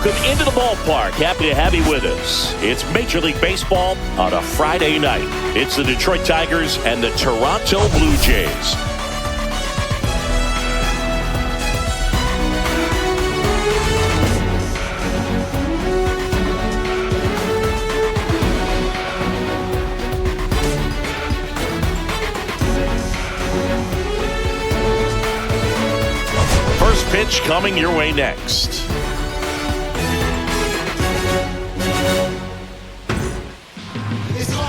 welcome into the ballpark. Happy to have you with us. It's Major League Baseball on a Friday night. It's the Detroit Tigers and the Toronto Blue Jays. First pitch coming your way next.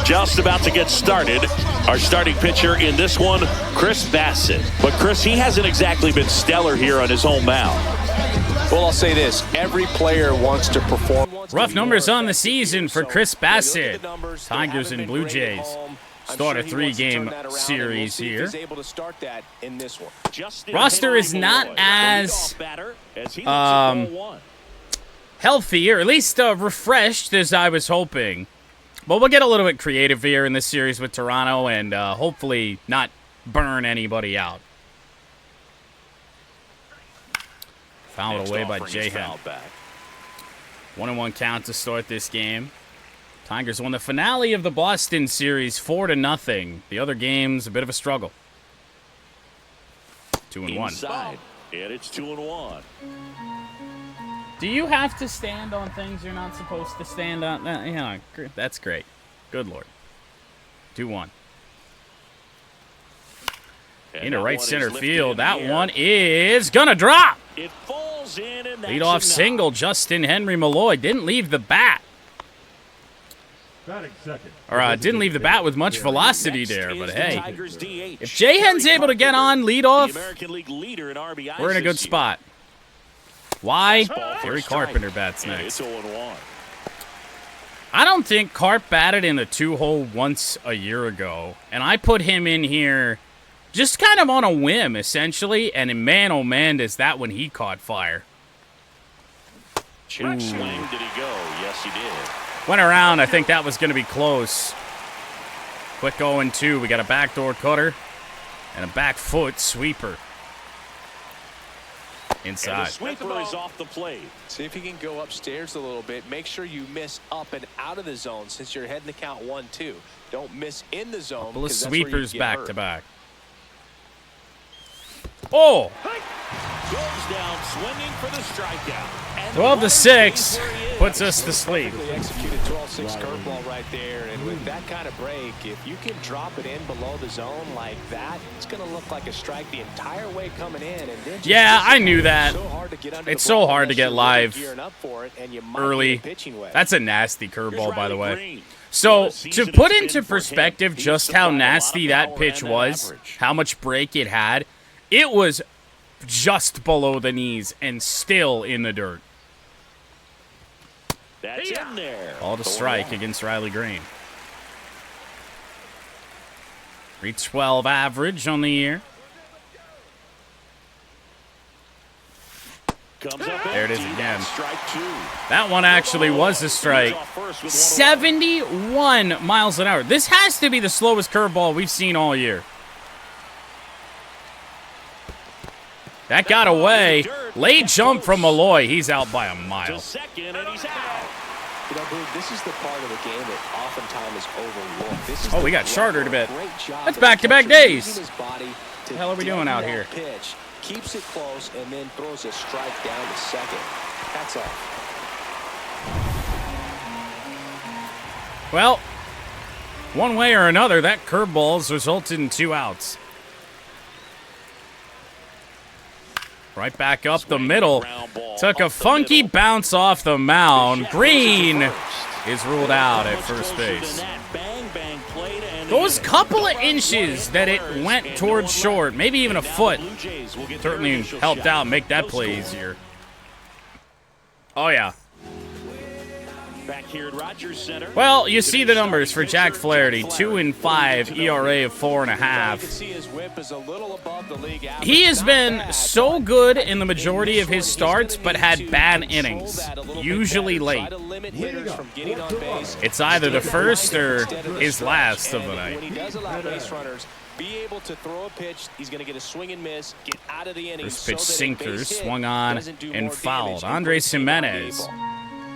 Just about to get started. Our starting pitcher in this one, Chris Bassett. But Chris, he hasn't exactly been stellar here on his home mound. Well, I'll say this. Every player wants to perform. Rough numbers on the season for Chris Bassett. Tigers and Blue Jays start a 3-game series here. Roster is not as healthy, or at least refreshed as I was hoping. But we'll get a little bit creative here in this series with Toronto and hopefully not burn anybody out. Fouled away by Jahan. 1-1 count to start this game. Tigers won the finale of the Boston series 4-0. The other game's a bit of a struggle. 2-1. And it's 2-1. Do you have to stand on things you're not supposed to stand on? Yeah, that's great. Good Lord. 2-1. Into right center field. That one is gonna drop. It falls in, and that's leadoff single. Justin Henry Malloy didn't leave the bat. Or didn't leave the bat with much velocity there, but hey, if Jahan's able to get on leadoff, we're in a good spot. Why? Gary Carpenter bats next. I don't think Carp batted in the 2-hole once a year ago, and I put him in here just kind of on a whim, essentially, and man, oh man, does that when he caught fire. Check swing, did he go? Yes, he did. Went around, I think that was going to be close. Quick 0-2, we got a backdoor cutter and a back foot sweeper. Inside. And the sweeper is off the plate. See if you can go upstairs a little bit. Make sure you miss up and out of the zone since you're heading to count 1-2. Don't miss in the zone. Couple of sweepers back to back. Oh! Goes down swinging for the strikeout. 12-6 puts us to sleep. Executed 12-6 curveball right there, and with that kind of break, if you can drop it in below the zone like that, it's going to look like a strike the entire way coming in. And then yeah, I knew that. It's so hard to get live early. That's a nasty curveball, by the way. So, to put into perspective just how nasty that pitch was, how much break it had, it was just below the knees and still in the dirt. That's in there. All to strike against Riley Green. 312 average on the year. There it is again. That one actually was a strike. 71 miles an hour. This has to be the slowest curveball we've seen all year. That got away. Late jump from Malloy. He's out by a mile. Second, and he's out. You know, Boog, this is the part of the game that oftentimes is overlooked. This is we got chartered a bit. That's back-to-back days. What the hell are we doing out here? Pitch, keeps it close, and then throws a strike down to second. That's all. Well, one way or another, that curveball's resulted in 2 outs. Right back up the middle. Took a funky bounce off the mound. Green is ruled out at first base. Those couple of inches that it went towards short, maybe even a foot, certainly helped out make that play easier. Oh, yeah. Back here at Rogers Center. Well, you see the numbers for Jack Flaherty. 2-5, ERA of 4.5. He has been so good in the majority of his starts, but had bad innings, usually late. It's either the first or his last of the night. Be able to throw a pitch. He's going to get a swing and miss, get out of the inning. First pitch sinker, swung on and fouled. Andres Jimenez,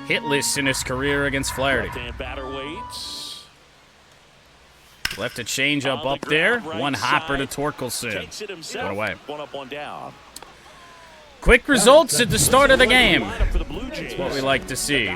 hitless in his career against Flaherty. Batter waits. Left a changeup up there. One hopper to Torkelson. One away. One up, one down. Quick results at the start of the game. That's what we like to see.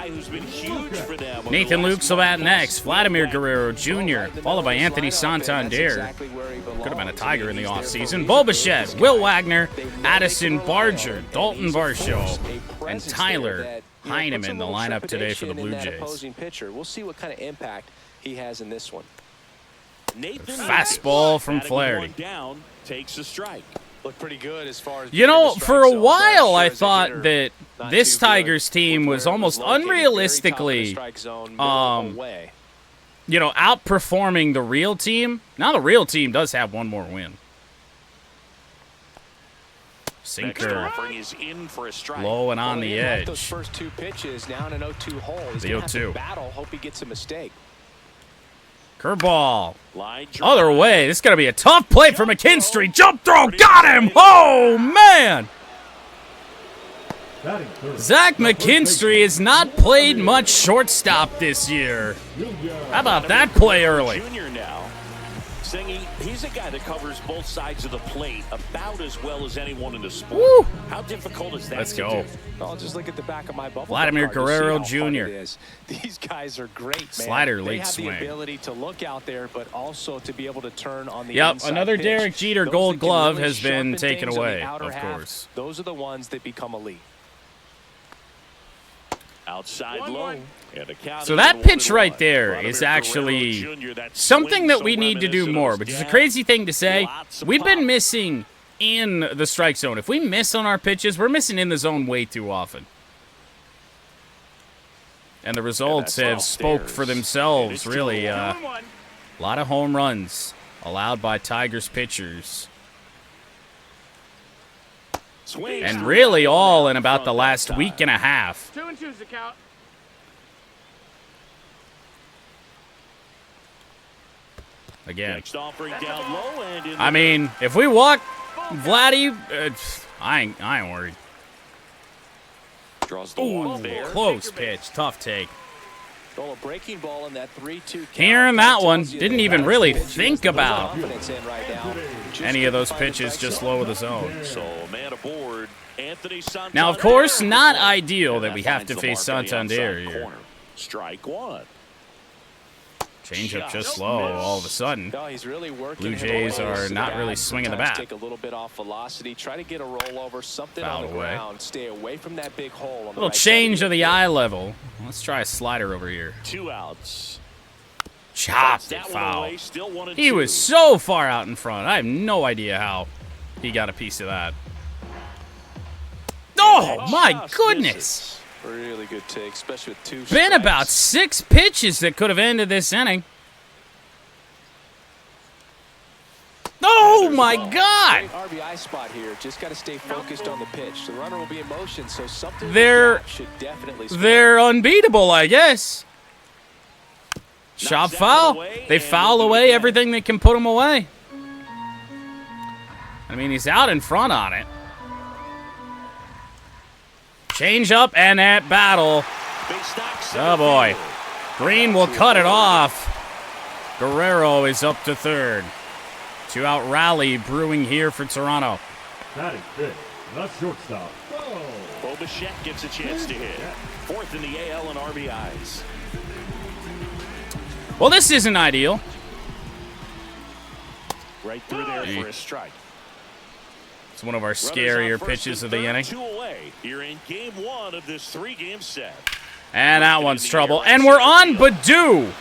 Nathan Luke's will bat next. Vladimir Guerrero Jr., followed by Anthony Santander. Could have been a Tiger in the offseason. Bulbachet, Will Wagner, Addison Barger, Dalton Varsho, and Tyler Heineman, the lineup today for the Blue Jays. We'll see what kind of impact he has in this one. Fastball from Flaherty. Takes a strike. Look pretty good as far as for a while I thought that this Tigers team was almost unrealistically, outperforming the real team. Now the real team does have one more win. Sinker, low and on the edge. Those first two pitches now in an 0-2 hole. He's the gonna have 0-2. to battle. Hope he gets a mistake. Curveball. Other way. This is going to be a tough play for McKinstry. Jump throw. Got him. Oh, man. Zach McKinstry has not played much shortstop this year. How about that play early? He's a guy that covers both sides of the plate about as well as anyone in the sport. Woo. How difficult is that? Let's go. I'll just look at the back of my bubble. Vladimir Guerrero Jr. These guys are great, man. Slider they late have swing. the ability to look out there, but also to be able to turn on the Yep, inside another pitch. Derek Jeter Those Gold that can Glove really has been sharpen taken things on the away, outer of half, course. Those are the ones that become elite. Outside low. So that pitch right there is actually something that we need to do more, which is a crazy thing to say. We've been missing in the strike zone. If we miss on our pitches, we're missing in the zone way too often. And the results have spoke for themselves, really. A lot of home runs allowed by Tigers pitchers. And really all in about the last week and a half. 2-2's the count. Again. I mean, if we walk Vladdy, I ain't worried. Ooh, close pitch. Tough take. Hearing that one, didn't even really think about any of those pitches, just low of the zone. Now, of course, not ideal that we have to face Santander here. Strike one. Changeup just low all of a sudden. Blue Jays are not really swinging the bat. Take a little bit off velocity, try to get a rollover, something on the ground, stay away from that big hole. A little change of the eye level. Let's try a slider over here. 2 outs. Chopped it foul. He was so far out in front. I have no idea how he got a piece of that. Oh, my goodness. Really good take, especially with 2 Been strikes. about 6 pitches that could have ended this inning. Oh, my God. RBI spot here. Just got to stay focused on the pitch. The runner will be in motion, so something They're should definitely score. They're unbeatable, I guess. Chop foul. They foul away everything that can put them away. I mean, he's out in front on it. Change up and that battle. Oh, boy. Green will cut it off. Guerrero is up to third. 2-out rally brewing here for Toronto. Batting fifth, the shortstop. Bichette gets a chance to hit. 4th in the AL in RBIs. Well, this isn't ideal. Right through there for a strike. It's one of our scarier pitches of the inning. 2 away here in game 1 of this 3-game set. And that one's trouble. And we're on Baddoo.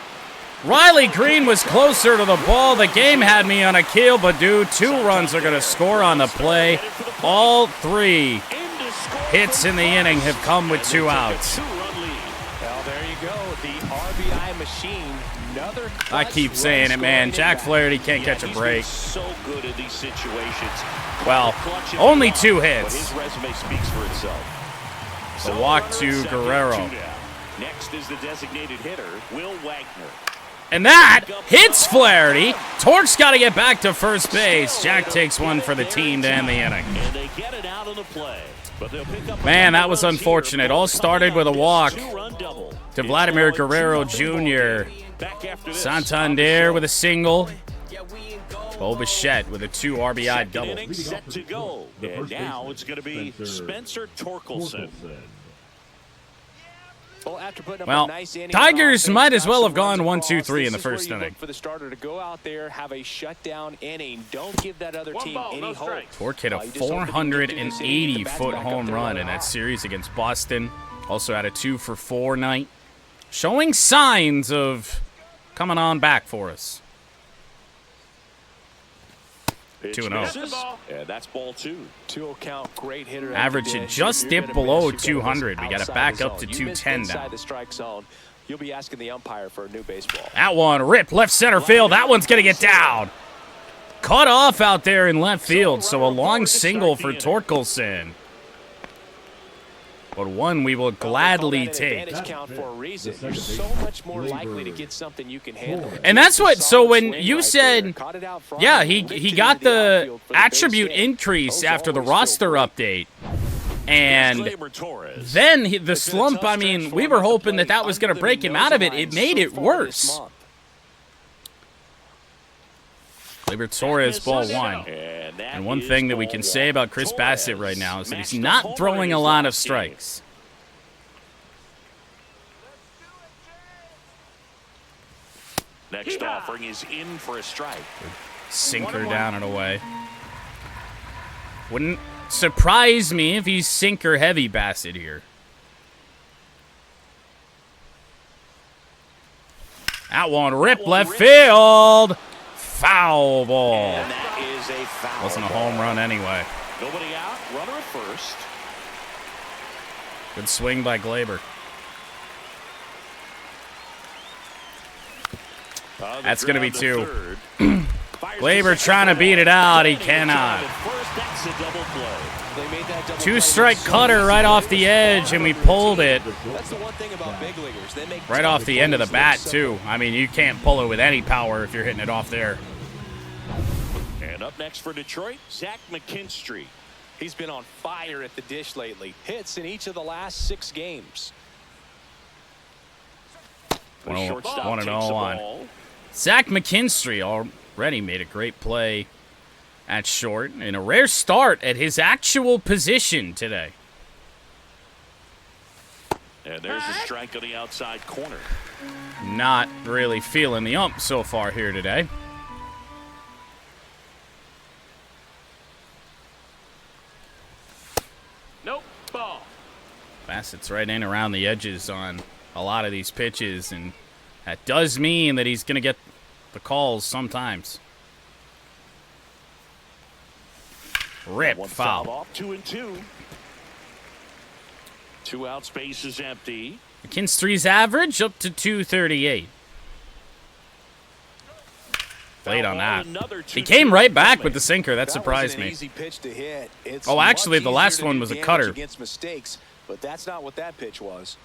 Riley Green was closer to the ball. The game had me on a keel. Baddoo, 2 runs are going to score on the play. All 3 hits in the inning have come with 2 outs. Well, there you go. The RBI machine. Another I keep saying it, man. Jack Flaherty can't catch a break. So good in these situations. Well, only 2 hits. His resume speaks for itself. The walk to Guerrero. Next is the designated hitter, Will Wagner. And that hits Flaherty. Torque's got to get back to first base. Jack takes one for the team to end the inning. Man, that was unfortunate. All started with a walk to Vladimir Guerrero Jr. Santander with a single. Bo Bichette with a 2 RBI double. Set to go. And now it's going to be Spencer Torkelson. Well, Tigers might as well have gone 1-2-3 in the first inning. For the starter to go out there, have a shutdown inning. Don't give that other team any hope. Torque hit a 480-foot home run in that series against Boston. Also had a 2-for-4 night. Showing signs of coming on back for us. 2-0. Yeah, that's ball 2. 2-0 count, great hitter. Average had just dipped below 200. We got it back up to 210 now. The strike zone. You'll be asking the umpire for a new baseball. That one ripped left center field. That one's going to get down. Cut off out there in left field. So a long single for Torkelson. But one we will gladly take. You're so much more likely to get something you can handle. And that's what, so when you said, yeah, he got the attribute increase after the roster update. And then the slump, I mean, we were hoping that was going to break him out of it. It made it worse. Gleyber Torres, ball 1. And one thing that we can say about Chris Bassett right now is that he's not throwing a lot of strikes. Next offering is in for a strike. Sinker down and away. Wouldn't surprise me if he's sinker heavy Bassett here. That one ripped left field. Foul ball. And that is a foul. Wasn't a home run anyway. Nobody out. Runner at first. Good swing by Gleyber. That's going to be 2. Gleyber trying to beat it out. He cannot. 2-strike cutter right off the edge, and we pulled it. Right off the end of the bat, too. I mean, you can't pull it with any power if you're hitting it off there. And up next for Detroit, Zach McKinstry. He's been on fire at the dish lately. Hits in each of the last 6 games. 1-0 on. Zach McKinstry already made a great play at short, and a rare start at his actual position today. And there's a strike on the outside corner. Not really feeling the ump so far here today. Nope, ball. Bassett's right in around the edges on a lot of these pitches, and that does mean that he's going to get the calls sometimes. Rip, foul. Off 2-2. 2 out, space is empty. McKinstry's average up to 238. Late on that. He came right back with the sinker. That surprised me. Oh, actually, the last one was a cutter. But that's not what that pitch was.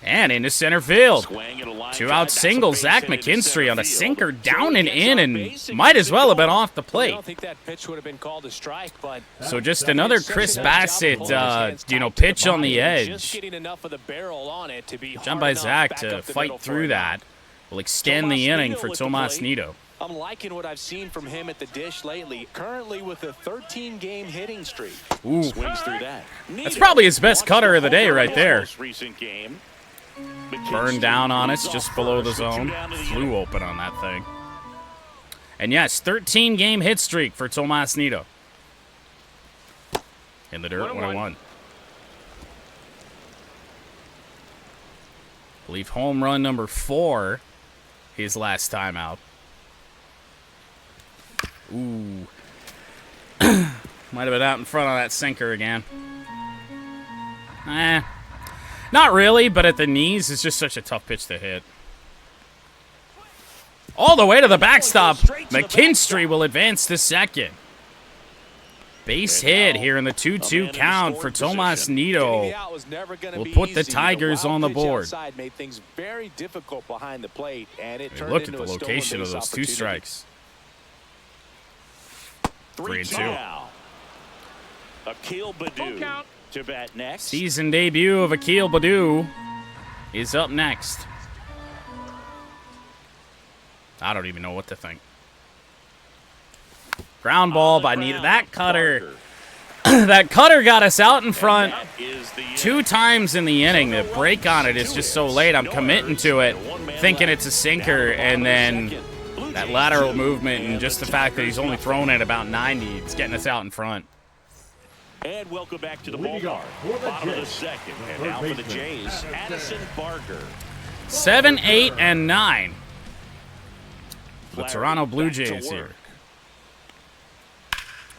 And into center field. 2-out single. Zach McKinstry on a sinker down and in, and might as well have been off the plate. I don't think that pitch would have been called a strike, but so just another Chris Bassett, pitch on the edge. Done by Zach to fight through that. Will extend the inning for Tomas Nido. I'm liking what I've seen from him at the dish lately. Currently with a 13-game hitting streak. Ooh. Swings through that. That's probably his best cutter of the day right there. Burned down on us just below the zone. Flew open on that thing. And yes, 13-game hit streak for Tomas Nido. In the dirt, 1-1. I believe home run number 4 his last time out. Ooh. Might have been out in front of that sinker again. Not really, but at the knees, it's just such a tough pitch to hit. All the way to the backstop. McKinstry will advance to second. Base hit here in the 2-2 count for Tomas Nido. Will put the Tigers on the board. Made things very difficult behind the plate, and it turned Look at into the a location of stolen those base 2 opportunity. strikes. 3-2. Now. Akil Baddoo to bat next. Season debut of Akil Baddoo is up next. I don't even know what to think. Ground ball by Nita. That cutter. That cutter got us out in front 2 times in the inning. The break on it is just so late. I'm committing to it, thinking it's a sinker, and then that lateral movement and just the fact that he's only thrown at about 90, it's getting us out in front. And welcome back to the ballpark. Bottom of the second. And now for the Jays, Addison Barger. 7, 8, and 9. The Toronto Blue Jays here.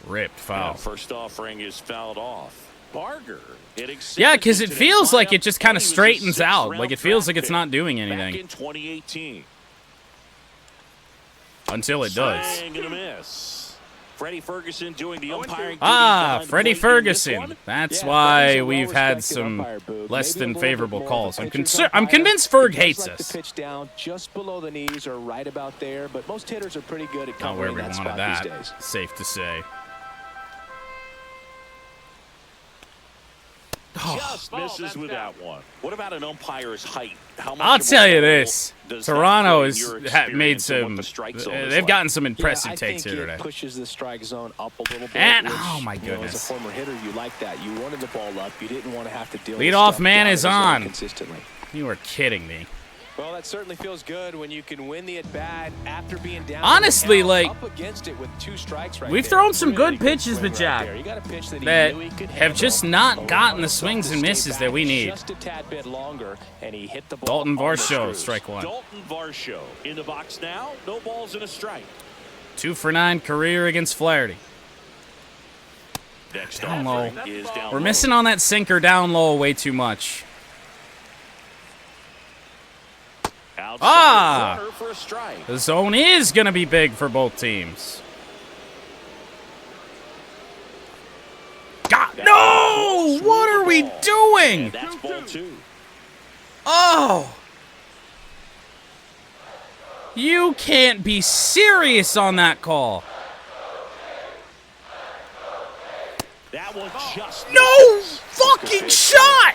Ripped foul. First offering is fouled off. Barger. Yeah, because it feels like it just kind of straightens out. Like it feels like it's not doing Back anything. in 2018. Until it does. Swing and a miss. Freddie Ferguson doing the umpiring. Freddie Ferguson. That's why we've had some less than favorable calls. I'm convinced Ferg hates us. Pitch down just below the knees or right about there, but most hitters are pretty good at Not where covering we that wanted spot these that. days. Safe to say. Just misses with that one. What about an umpire's height? How much I'll of a tell you role this. does that Toronto play in has your made experience and what some. the strike zone is They've like? gotten some impressive takes I here think today. it pushes the strike zone up a little bit. And which, oh my As a goodness. former hitter, you like that. You wanted the ball up. You didn't want to have to deal with Leadoff stuff man down is the zone on. consistently. You are kidding me. Well, that certainly feels good when you can win the at-bat after being down. Honestly, like, up against it with 2 strikes right we've there. thrown some Really good pitches swing to Jack there. You got a pitch that he that knew he could have handle. just not The gotten runner the swings felt and to stay misses back that we need. Just a tad bit longer, and he hit the ball Dalton on the Varsho, screws. strike 1. Dalton Varsho in the box now. No balls and a strike. 2 for 9 career against Flaherty. Next Down low. offering is down We're low. missing on that sinker down low way too much. Outside corner for a strike. The zone is going to be big for both teams. God, no! What are we doing? And that's ball 2. Oh! You can't be serious on that call. That one just No misses. fucking shot!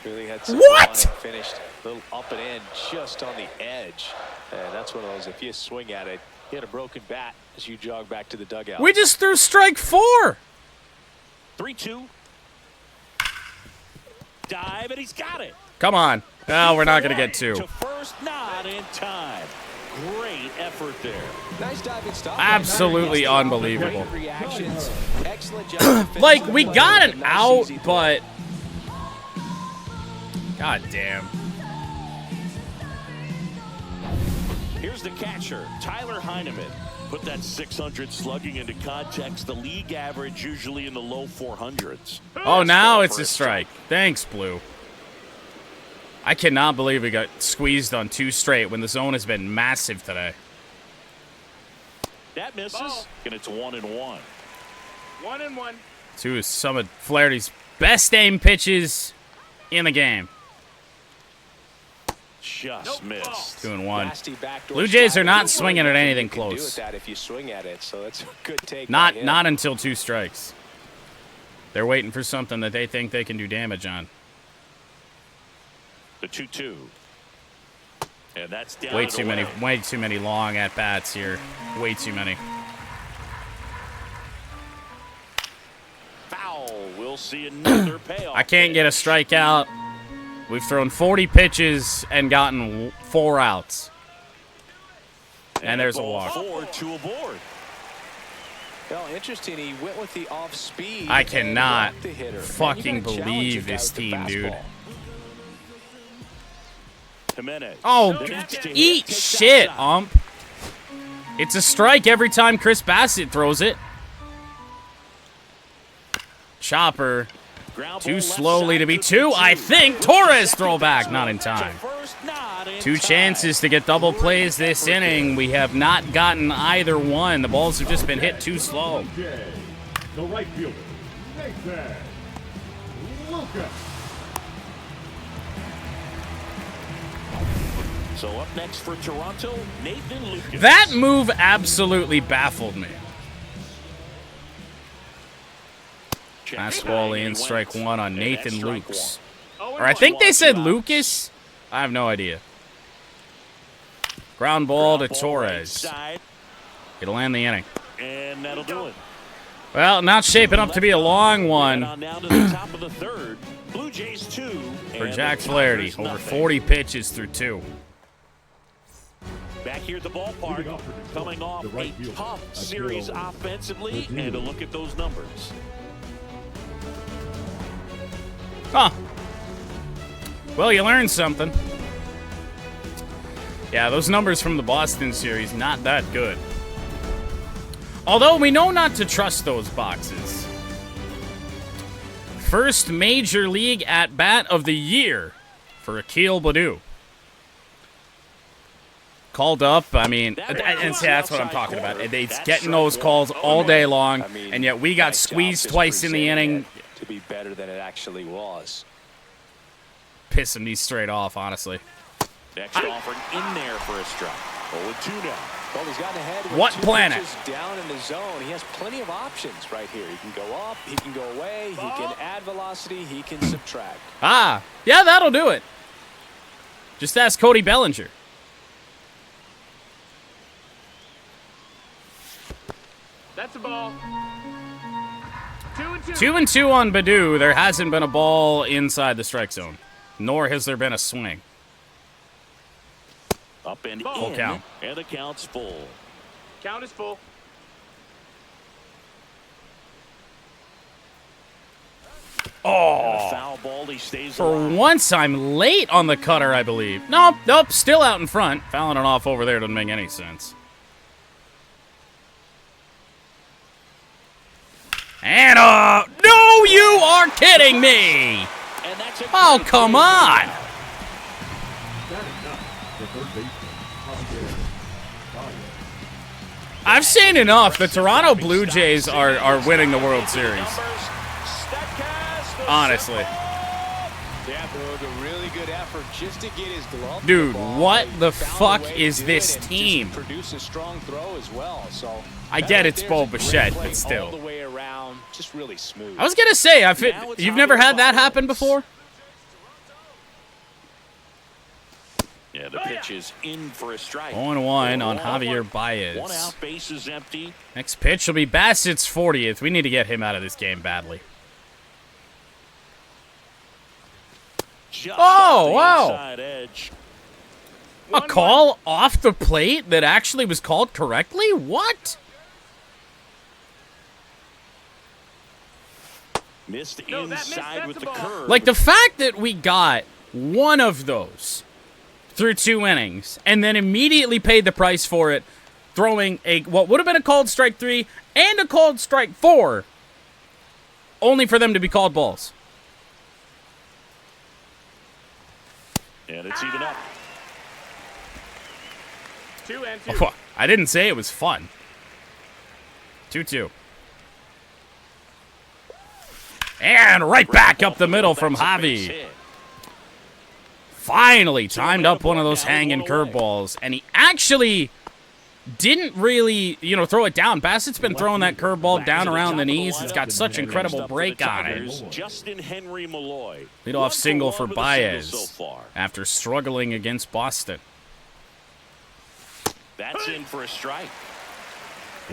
Really had some What? run and finished a little up and in just on the edge. And that's one of those, if you swing at it, you had a broken bat as you jog back to the dugout. We just threw strike 4. 3-2. Dive, and he's got it. Come on. Oh, we're not going to get 2. To first, not in time. Great effort there. Nice diving stop. Absolutely unbelievable. Great reactions. Excellent job. Like, we got an Nice, out, easy play. but... God damn. Here's the catcher, Tyler Heineman. Put that 600 slugging into context. The league average usually in the low 400s. Oh, now it's a strike. Thanks, Blue. I cannot believe we got squeezed on 2 straight when the zone has been massive today. That misses, and it's 1-1. 1-1. 2 is some of Flaherty's best aim pitches in the game. Just missed. 2-1. Blue Jays are not swinging at anything close. If you swing at it, so that's a good take. Not until 2 strikes. They're waiting for something that they think they can do damage on. The 2-2. And that's down Way and too many long at bats here. Way too many. Foul. We'll see another payoff. I can't get a strikeout. We've thrown 40 pitches and gotten 4 outs. And there's a walk. 4 to a board. Well, interesting. He went with the off speed. I cannot and walked the hitter. fucking You gotta challenge believe your guy this with the team, dude. fastball. Jimenez. Oh, Gets to hit, eat takes shit, outside. ump. It's a strike every time Chris Bassett throws it. Chopper. Ground Too ball slowly left to be side 2. for I 2. think Torres throwback. Not in time. First, not in 2 time. chances to get double plays this inning. We have not gotten either one. The balls have just been hit too slow. The right fielder, Nathan Lucas. So up next for Toronto, Nathan Lucas. That move absolutely baffled me. Fastball in, strike one on Nathan Lucas. Or I think they said Lucas. I have no idea. Ground ball to Torres. It'll end the inning. And that'll do it. Well, not shaping up to be a long one Down to the top of the third. Blue Jays 2. for Jack Flaherty. Over 40 pitches through 2. Back here at the ballpark, coming off a tough series offensively, and a look at those numbers. Huh. Well, you learned something. Yeah, those numbers from the Boston series, not that good. Although we know not to trust those boxes. First Major League at-bat of the year for Akil Baddoo. Called up, I mean, and see, that's what I'm talking about. It's getting those calls all day long, and yet we got squeezed twice in the inning. To be better than it actually was. Pissing me straight off, honestly. Next offering in there for a strike. 0-2 now. Well, he's gotten ahead with What 2 planet? pitches down in the zone. He has plenty of options right here. He can go up, he can go away, he can add velocity, he can subtract. Ah, yeah, that'll do it. Just ask Cody Bellinger. That's a ball. 2-2. 2-2 on Baddoo. There hasn't been a ball inside the strike zone, nor has there been a swing. Up and Full in, count. and the count's full. Count is full. And a foul ball, he stays For alive. once, I'm late on the cutter, I believe. Nope, still out in front. Fouling it off over there doesn't make any sense. And, no, you are kidding me! And that's a Oh, great come play. on! Batting ninth, the third baseman, Javier Baez. I've seen enough. The Toronto Blue Jays are winning the World Series. Honestly. Yeah, bro, a really good effort just to get his glove. to Dude, the ball. what He the found fuck a way to is do this it and team? just produce a strong throw as well. So I that get right it's there's Bo a great Bichette, play but still. all the way around, just really smooth. I was gonna say, Now it's you've never Javier had that Baez. happen before? Yeah, the pitch is in for a strike. 0-1 on Javier One Baez. out, base is empty. Next pitch will be Bassett's 40th. We need to get him out of this game badly. Just Oh, off the wow. inside edge. A call off the plate that actually was called correctly? What? Missed No, that missed, inside that's with a the ball. curve. Like, the fact that we got one of those through 2 innings and then immediately paid the price for it, throwing what would have been a called strike 3 and a called strike 4, only for them to be called balls. And it's even up. 2 and 2. Oh, I didn't say it was fun. 2-2. And right back up the middle from That's a base Javi. hit. Finally timed up one of those hanging curveballs, and he actually didn't really, throw it down. Bassett's been throwing that curveball down around the knees. It's got such incredible break on it. Justin Henry Malloy. Leadoff single for One with a single Baez so far. after struggling against Boston. That's in for a strike.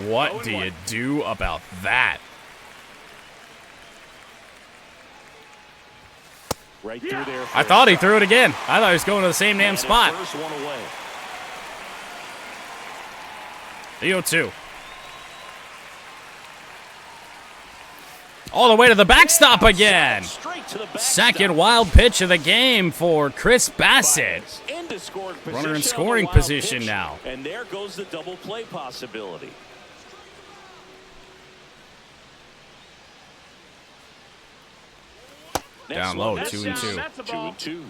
What do you do about that? Right through there. I thought he threw it again. I thought he was going to the same damn And spot. First one away. 3-0-2. All the way to the backstop again. Straight to the backstop. Second wild pitch of the game for Chris Bassett. Into scoring position Runner in on the scoring wild position pitch. now. And there goes the double play possibility. Down low, 2-2. That's a ball. 2-2.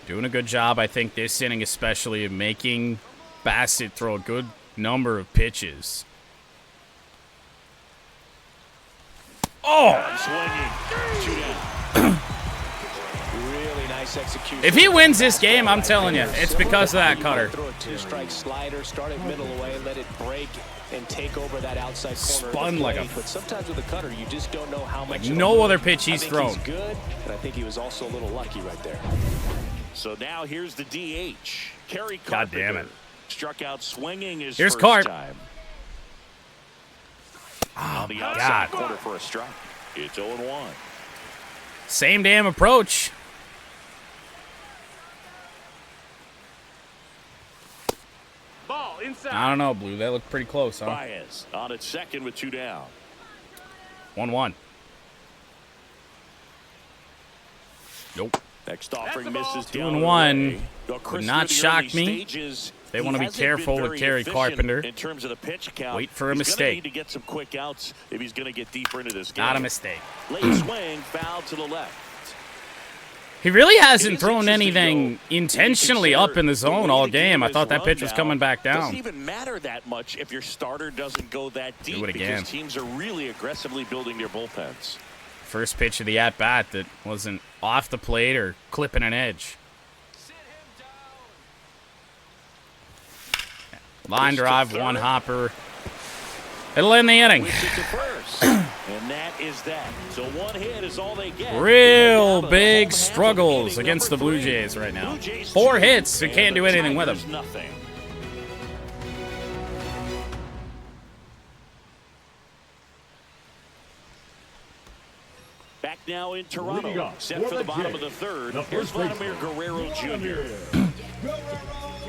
Doing a good job, I think, this inning especially, of making Bassett throw a good number of pitches. Oh! Swinging. 2 down. Really nice execution. If he wins this game, I'm telling you, it's because of that cutter. Throw a 2-strike slider, start it middle away, let it break, and take over that outside corner. Spun like a... But sometimes with a cutter, you just don't know how much. Like no other pitch he's thrown. He's good, and I think he was also a little lucky right there. So now here's the DH. Kerry Carpenter. God damn it. Struck out swinging his Here's first Carp. time. Oh, On the outside God. corner for a strike. It's 0-1. Same damn approach. Ball inside. I don't know, Blue. That looked pretty close, huh? Baez on at second with 2 down. 1-1. Nope. Next offering That's the ball. misses 2 down and 1 away. Though Chris, would not through the shock early me. stages, They he want to be hasn't been careful with very Kerry efficient Carpenter. in terms of the pitch count. Wait for a He's gonna mistake. need to get some quick outs if he's going to get deeper into this game. Not a mistake. Late swing, foul to the left. He really It hasn't is thrown interesting, anything though, intentionally up in the zone all game. I thought that pitch was coming back Doesn't down. even matter that much if your starter doesn't go that deep Do it again. because teams are really aggressively building their bullpens. First pitch of the at-bat that wasn't off the plate or clipping an edge. Line drive, one hopper. It'll end the inning. Which is the first. And that is that. So one hit is all they get. Real Down to the big home half of struggles inning against the number Blue 3. Jays right now. Blue Jays 4 2, hits, they and can't the do anything with Tigers them. Nothing. Back now in Leading Toronto, off set for for the the bottom of Jays, the third. the Here's first Vladimir baseman, Guerrero Jr.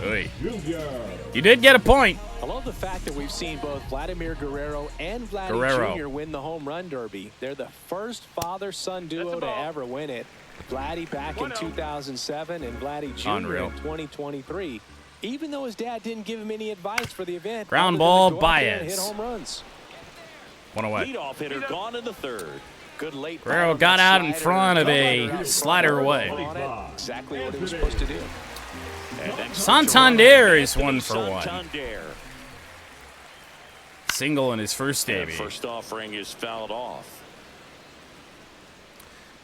Oy. Junior. You did get a point. I love the fact that we've seen both Vladimir Guerrero and Vladdy Guerrero. Jr. win the home run derby. They're the first father-son That's duo a to ball. ever win it. Vladdy back in 1-0. 2007 and Vladdy Jr. Unreal. in 2023. Even though his dad didn't give him any advice for the event. Ground other than to ball, go out there and Baez. hit home runs. One away. Leadoff hitter gone in the third. Good late Guerrero ball on got that out in slider. front of Got a right out slider front. away. On it. Exactly what he was supposed to do. And next Santander is Anthony 1 for 1. Santander. Single in his first And debut. first offering is fouled off.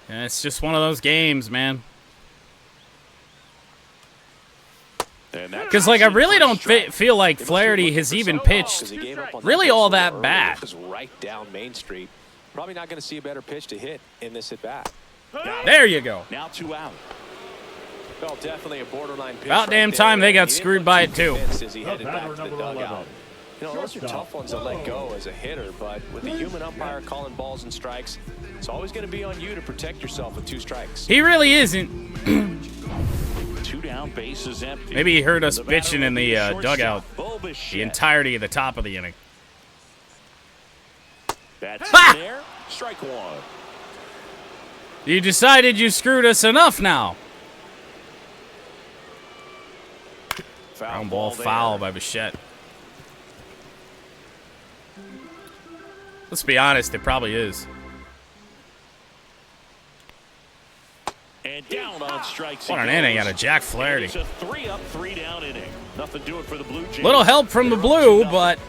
And it's just one of those games, man. Because, like, I really don't feel like Flaherty has even pitched He gave up on really pitch all so that early. bad. It was right down Main Street. Probably not going to see a better pitch to hit in this at bat. There you go. Now 2 out. Well, definitely a borderline pitch. About damn time they got screwed by it, too. As he headed back to the dugout. You know, those are tough ones to let go as a hitter, but with the human umpire calling balls and strikes, it's always going to be on you to protect yourself with 2 strikes. He really isn't. 2 down, base is empty. Maybe he heard us The batter bitching in will be the shortstop, dugout Bo the Bichette. entirety of the top of the inning. That's Ha! in there. Strike 1. You decided you screwed us enough now. Foul Ground ball there. foul by Bichette. Let's be honest, it probably is. And down on strikes. What he an inning goes. out of Jack Flaherty. It's a 3-up, 3-down inning. Nothing doing for the Blue Jays. Little help from the They're up blue, 2-0. but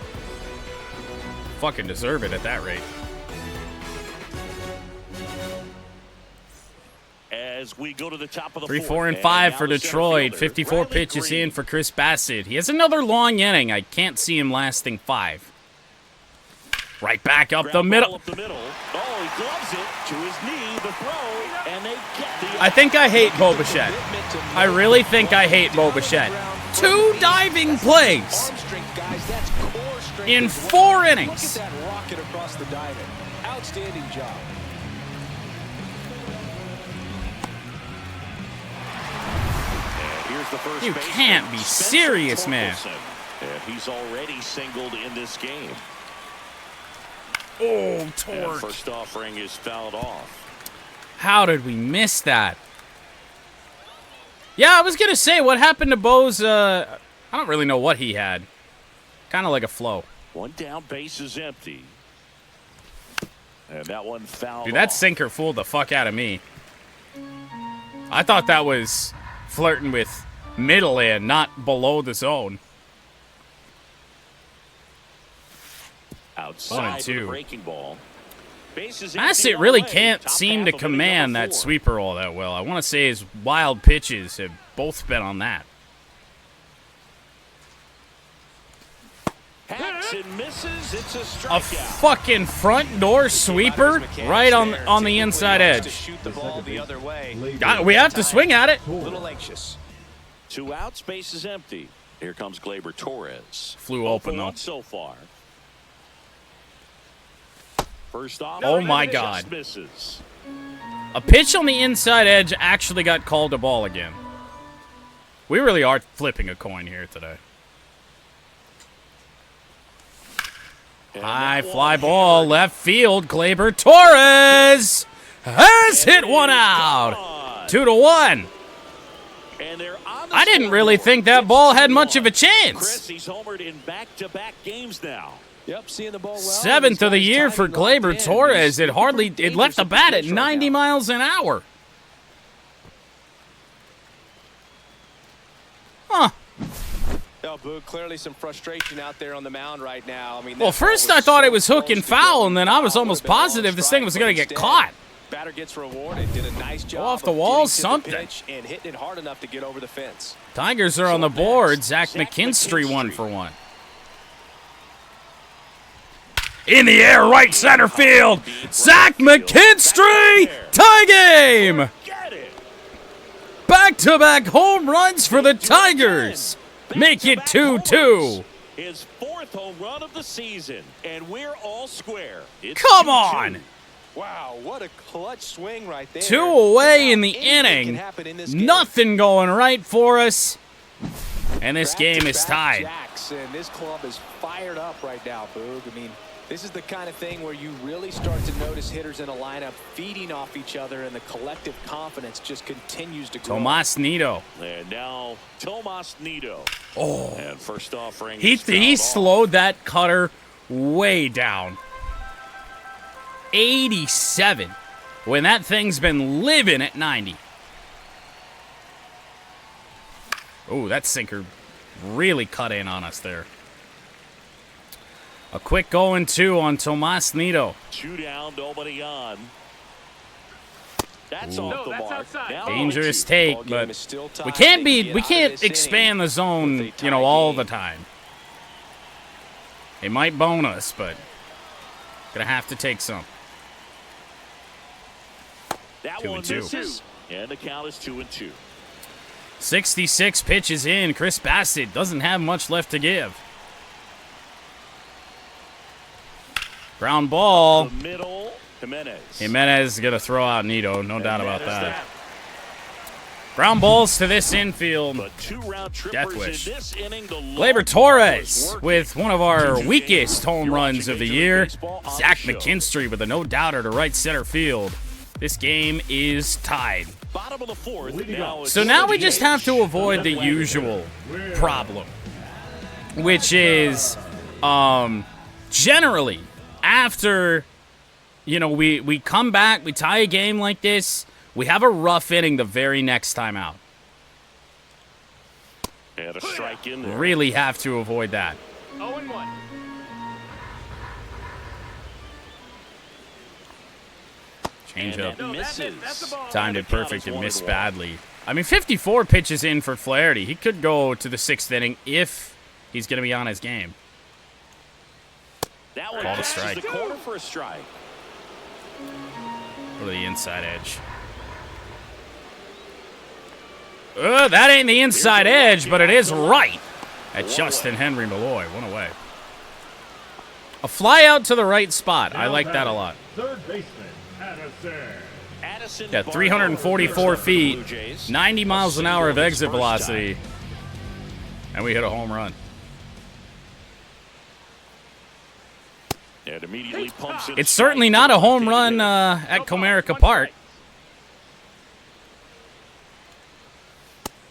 fucking deserve it at that rate. As we go to the top of the 3, fourth. 4, and 5 now for the center Detroit. fielder, 54 Bradley pitches Green. in for Chris Bassett. He has another long inning. I can't see him lasting 5. Right back up the Ground middle. ball up the middle. Oh, he gloves it to his knee. The throw, and they get the. I think I hate Bo Bichette. I really think I hate Bo Bichette. 2 diving plays in 4 innings. Look at that rocket across the diamond. Outstanding job. And here's the first You baseman, can't be Spencer serious, man. Torkelson. And he's already singled in this game. Oh, And torque. first offering is fouled off. How did we miss that? Yeah, I was going to say, what happened to Bo's, I don't really know what he had. Kind of like a flow. 1 down, base is empty. And that one fouled Dude, that off. sinker fooled the fuck out of me. I thought that was flirting with middle and not below the zone. 1 Outside and with the 2. breaking ball. Bassett really can't seem to command that sweeper all that well. I want to say his wild pitches have both been on that. And misses. It's a A strikeout. fucking front door sweeper right on the inside edge. Shoot the ball the other way. We have to swing at it. A little anxious. 2 outs, base is empty. Here comes Gleyber Torres. Flew open, though. So far. First off, Oh, my just God. misses. A pitch on the inside edge actually got called a ball again. We really are flipping a coin here today. And High that fly one ball, hit. left field. Gleyber Torres has hit one out. 2-1. And they're on the I didn't really scoreboard. think that It's ball had 2-1. much of a chance. Chris, he's homered in back-to-back games now. Yep, seeing the ball well. Seventh of the year for Gleyber Torres. It left the bat at 90 miles an hour. Huh. Oh, Boog, clearly some frustration out there on the mound right now. I mean, Well, first I thought it was hook and foul, and then I was almost positive this thing was going to get caught. Batter gets rewarded. Did a nice job off the of wall, getting to the something. pitch and hitting it hard enough to get over the fence. Tigers are on the board. Zach McKinstry 1-for-1. In the air, right center field. Zach McKinstry, tie game. Get it. Back-to-back home runs for the Tigers. Make it 2-2. His 4th home run of the season, and we're all square. It's Come 2-2. on. Wow, what a clutch swing right there. 2 away in the Anything can inning. happen in this game. Nothing going right for us. And this game is Back-to-back tied. jacks, and this club is fired up right now, Boog. I mean, this is the kind of thing where you really start to notice hitters in a lineup feeding off each other, and the collective confidence just continues to grow. Tomas Nido. And now Tomas Nido. Oh. And first offering. He is fouled off. slowed that cutter way down. 87. When that thing's been living at 90. Oh, that sinker really cut in on us there. A quick 0-2 on Tomas Nido. 2 down, nobody on. That's Ooh. off No, the that's mark. outside. Now Dangerous 0-2. take, Ball game but is still tied. we can't They be get we out of can't this inning expand the with zone, a tie all game. the time. It might bone us, but gonna have to take some. That 2-2. one misses. And the count is 2-2. 66 pitches in. Chris Bassett doesn't have much left to give. Ground ball. The middle, Jimenez. Jimenez is going to throw out Nido. No doubt about that. Ground balls to this infield. But 2-round Death trippers wish. in this inning. The Gleyber Torres with one of our weakest home runs of the year. Zach McKinstry with a no-doubter to right center field. This game is tied. Bottom of the 4th. So now we just have to avoid the usual problem, which is generally after, we come back, we tie a game like this, we have a rough inning the very next time out. And a strike in there. Really have to avoid that. 0-1. Change up. No, that's the ball. Timed it perfect and Count is missed 1-1. badly. I mean, 54 pitches in for Flaherty. He could go to the 6th inning if he's going to be on his game. That one Call a catches strike. the corner for a strike. Go to the inside edge. That ain't the inside edge, but it is right at Justin Henry Malloy. One away. A fly out to the right spot. I like that a lot. Third baseman, Addison. Got 344 feet, 90 miles an hour of exit velocity, and we hit a home run. And immediately pumps it. It's certainly not a home run at Comerica Park.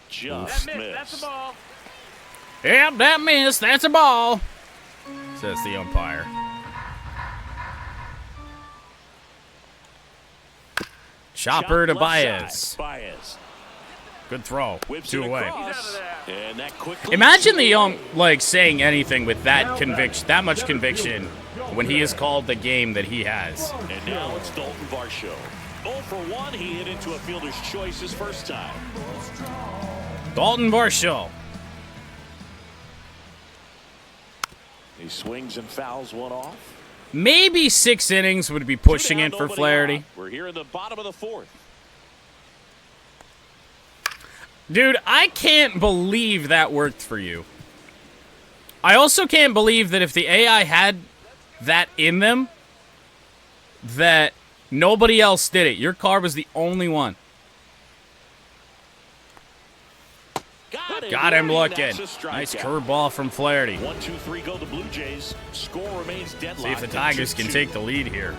Just That missed. That's missed. the ball. Yep, that missed. That's a ball, says the umpire. Chopper to Left Baez. side. Baez. Good throw. Whips 2 it away. across. And that quickly. Imagine the saying anything with that conviction, that much conviction, when he has called the game that he has. And now it's Dalton Varsho. 0 for 1, he hit into a fielder's choice his first time. Dalton Varsho. He swings and fouls one off. Maybe 6 innings would be pushing it for Flaherty. We're here in the bottom of the 4th. Dude, I can't believe that worked for you. I also can't believe that if the AI had that in them, that nobody else did it. Your car was the only one. Got him looking. Nice curveball from Flaherty. 1, 2, 3 go the Blue Jays. Score remains deadlocked. See if the Tigers can take the lead here.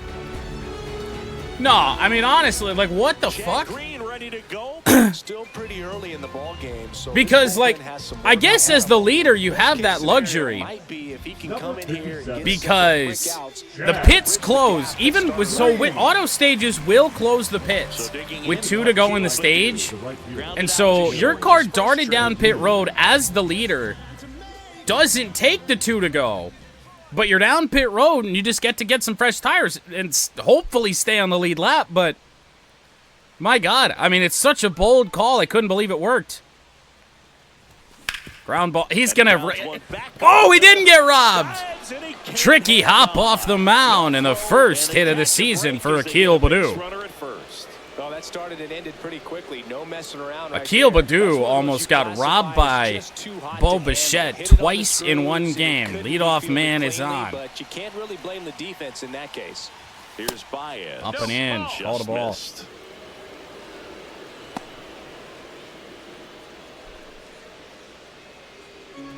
No, I mean, honestly, like, what the fuck? Green ready to go. Still pretty early in the ball game. So Because, like, I guess as the leader, you have that luxury. Might be if he can come in here and get Because some quick outs. the pits close. Even with auto stages will close the pits with 2 to go in the stage. And so your car darted down pit road as the leader. Doesn't take the 2 to go. But you're down pit road and you just get to get some fresh tires and hopefully stay on the lead lap. But my God, I mean, it's such a bold call. I couldn't believe it worked. Ground ball. He's going to... Oh, he didn't get robbed. Tricky hop off the mound and the first hit of the season for Akil Baddoo. Well, that started and ended pretty quickly. No messing around. Akil Baddoo almost got robbed by Bo Bichette twice in one game. Leadoff man is on. But you can't really blame the defense in that case. Here's Baez. Up and in. Call the ball. Missed.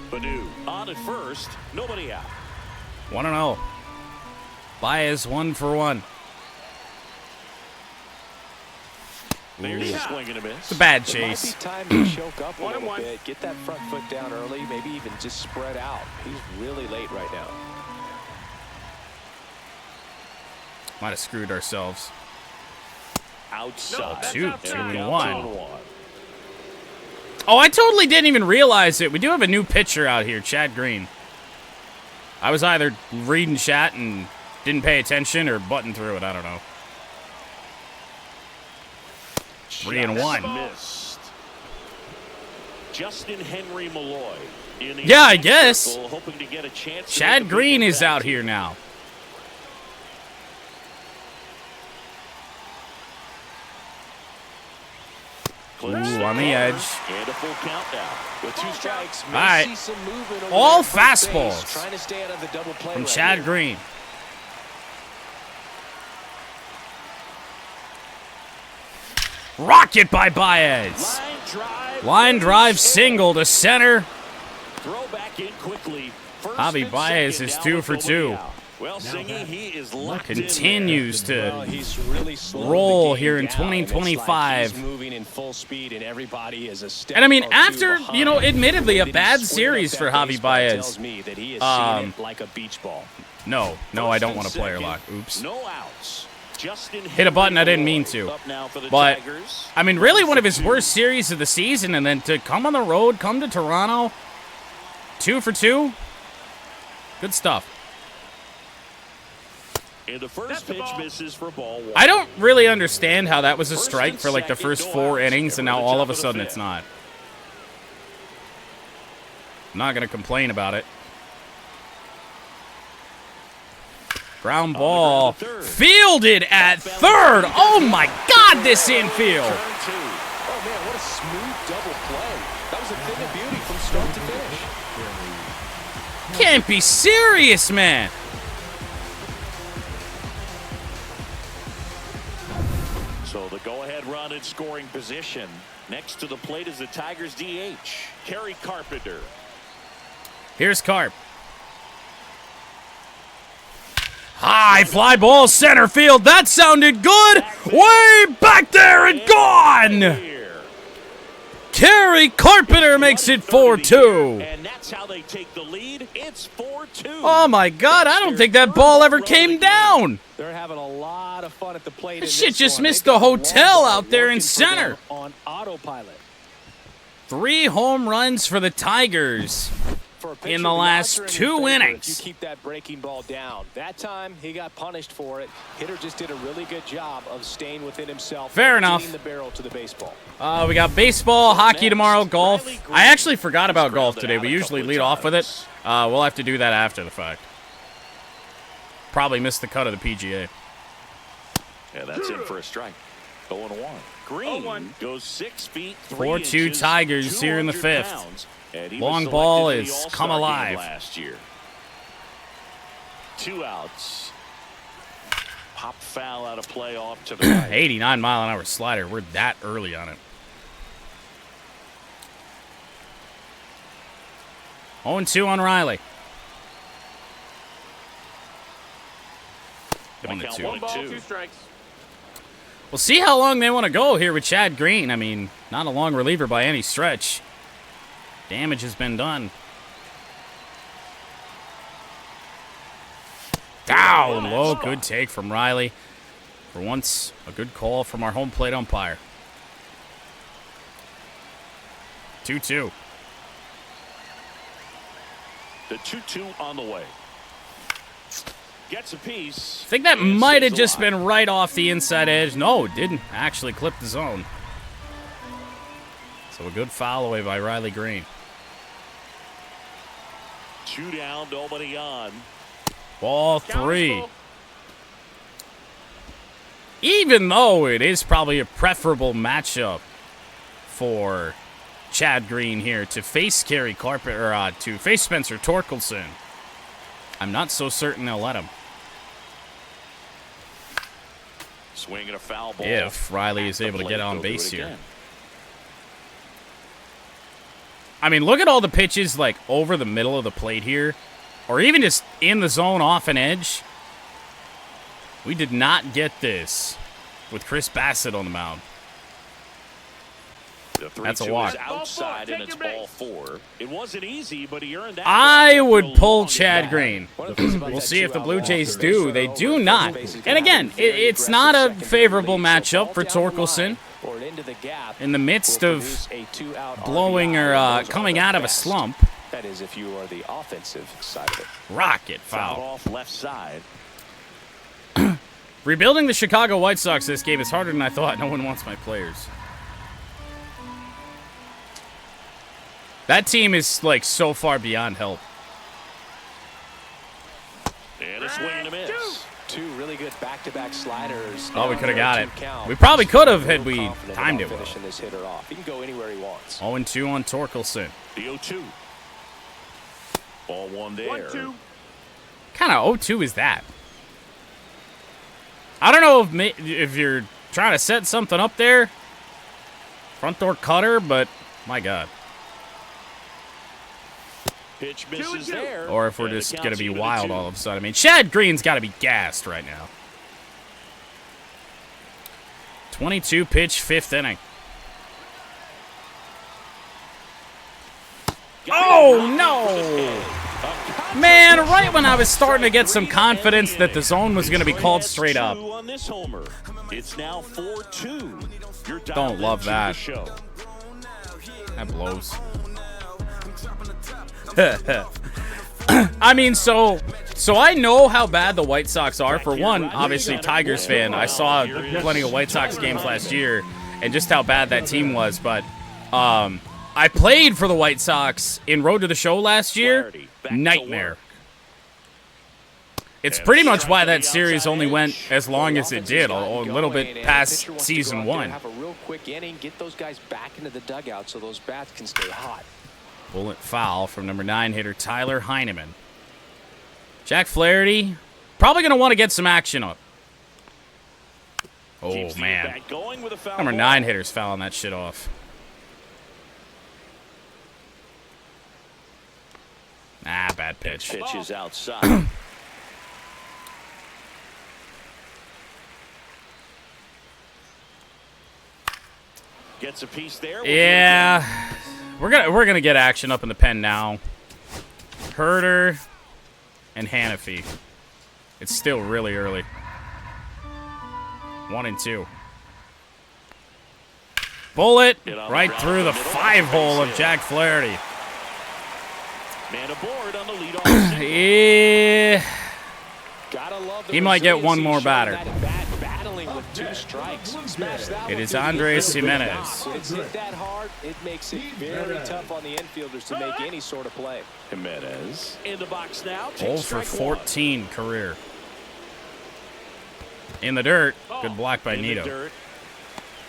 Baddoo on at first. Nobody out. 1-0. Baez 1 for 1. There's a swing and a miss. It's a bad It might chase. be time to choke up a little bit, get that front foot down early, maybe even just spread out. He's really late right now. Might have screwed ourselves. Outside. 2-1. Oh, I totally didn't even realize it. We do have a new pitcher out here, Chad Green. I was either reading chat and didn't pay attention or buttoned through it. I don't know. 3-1. Missed. Justin Henry Malloy. Yeah, I guess. Hoping to get a chance. Chad Green is out here now. Ooh, on the edge. And a full count now. With 2 strikes. All right. All fastballs from Chad Green. Rocket by Baez. Line drive single to center. Throw back in quickly. Javi Baez is 2 for 2. Well, Singy, he is locked Continues to he's really roll here in 2025. He's moving in full speed and everybody is a step And I mean, or two after, behind. you know, admittedly a Did he bad square series up for that Javi baseball? Baez. Tells me that he has seen it like a beach ball. No, I don't want to player lock. Oops. No outs. Justin Hit a button I didn't mean to. Up now for the But, Tigers. I mean, really one of his worst series of the season, and then to come on the road, come to Toronto, 2 for 2. Good stuff. And the first pitch misses for ball 1. I don't really understand how that was a strike for like the first 4 innings, and now all of a sudden it's not. I'm not going to complain about it. Ground ball. Fielded at third. Oh my God, this infield. Oh man, what a smooth double play. That was a thing of beauty from start to finish. Can't be serious, man. So the go-ahead run in scoring position. Next to the plate is the Tigers DH, Kerry Carpenter. Here's Carp. High fly ball center field. That sounded good. Way back there and gone. Kerry Carpenter makes it 4-2. And that's how they take the lead. It's 4-2. Oh my God, I don't think that ball ever came down. They're having a lot of fun at the plate. That shit just missed the hotel out there in center. On autopilot. 3 home runs for the Tigers. For a pitcher, in the the last odds are in your 2 favor innings. if you keep that breaking ball down. That time he got punished for it. Hitter just did a really good job of staying within himself. Fair enough. Getting the barrel to the baseball. We got baseball, hockey tomorrow, golf. I actually forgot about golf today. We usually lead off with it. We'll have to do that after the fact. Probably missed the cut of the PGA. Yeah, that's in for a strike. 0-1. Green goes 6 feet 3 4-2 inches, Tigers here in the 200 fifth. pounds, and he Long was ball selected to the is All-Star come game alive. last year. 2 outs. Pop foul out of play off to the right. 89-mile-an-hour slider. We're that early on it. 0-2 on Riley. Gonna count 1-2. 1 ball, 1-2. 2 strikes. We'll see how long they want to go here with Chad Green. I mean, not a long reliever by any stretch. Damage has been done. Down low. Good take from Riley. For once, a good call from our home plate umpire. 2-2. The 2-2 on the way. Gets a piece. I think that and might have stays just alive. been right off the inside edge. No, it didn't. Actually clipped the zone. So a good foul away by Riley Green. 2 down, nobody on. Ball Counter's 3. full. Even though it is probably a preferable matchup for Chad Green here to face Kerry Carpenter, or to face Spencer Torkelson, I'm not so certain they'll let him. Swinging a foul ball. If Riley is At the able to plate, get on they'll do base it here. again. I mean, look at all the pitches like over the middle of the plate here, or even just in the zone off an edge. We did not get this with Chris Bassett on the mound. The That's a 3-2 walk. is outside Ball 4, and it's take your ball base. 4. It wasn't easy, but he earned that. I walk would after a pull long Chad at-bat. Green. One of the things about We'll that see if the 2-out Blue walk, Jays the base do. runner They over do at not. first base is And gonna have again, a very it's not a aggressive favorable secondary lead, so matchup ball for down the Torkelson line or into the gap in the midst will of produce a 2-out blowing RBI, or and those are coming the out of a best. slump. That is, if you are the offensive side of it. Rocket Foul foul. off left side. Rebuilding the Chicago White Sox this game is harder than I thought. No one wants my players. That team is like so far beyond help. And a swing and a miss. 2 really good back-to-back sliders. Oh, we Down could have there, got 2 it. count. We probably could have had Real we confident timed about it well. finishing this hitter off. He can go anywhere he wants. 0-2 on Torkelson. The 0-2. Ball 1 there. 1-2. Kind of 0-2 is that? I don't know if you're trying to set something up there. Front door cutter, but my God. Pitch misses there. Or if we're And the just going to count's be even at wild 2. all of a sudden. I mean, Chad Green's got to be gassed right now. 22 pitch, 5th inning. Oh, no! Man, right when I was starting to get some confidence that the zone was going to be called straight up. On this homer. It's now 4-2. You're Don't love dialed that. into the show. That blows. I mean, so I know how bad the White Sox are. For one, obviously, Tigers fan. I saw plenty of White Sox games last year and just how bad that team was. But I played for the White Sox in Road to the Show last year. Nightmare. It's pretty much why that series only went as long as it did, a little bit past season 1. Have a real quick inning, get those guys back into the dugout so those bats can stay hot. Bullet foul from number 9 hitter Tyler Heineman. Jack Flaherty probably going to want to get some action up. Oh, Keeps the man. at-bat going with a foul Number ball. 9 hitter's fouling that shit off. Ah, bad pitch. Pitch is outside. Gets a piece there. Yeah. We're gonna get action up in the pen now. Herder and Hannafy. It's still really early. 1-2. Bullet right through the 5-hole of Jack Flaherty. Man aboard on the leadoff single. Yeah. Gotta love the He might get one resiliency more shown batter. that bat, battling with 2 strikes. Smash that It one is through the Andres infield. Jimenez. When it's hit that hard, it makes it very tough on the infielders to make any sort of play. Jimenez in the box now. 0 Takes for strike 14 career. In the dirt. Good block by one. In the Nito. dirt.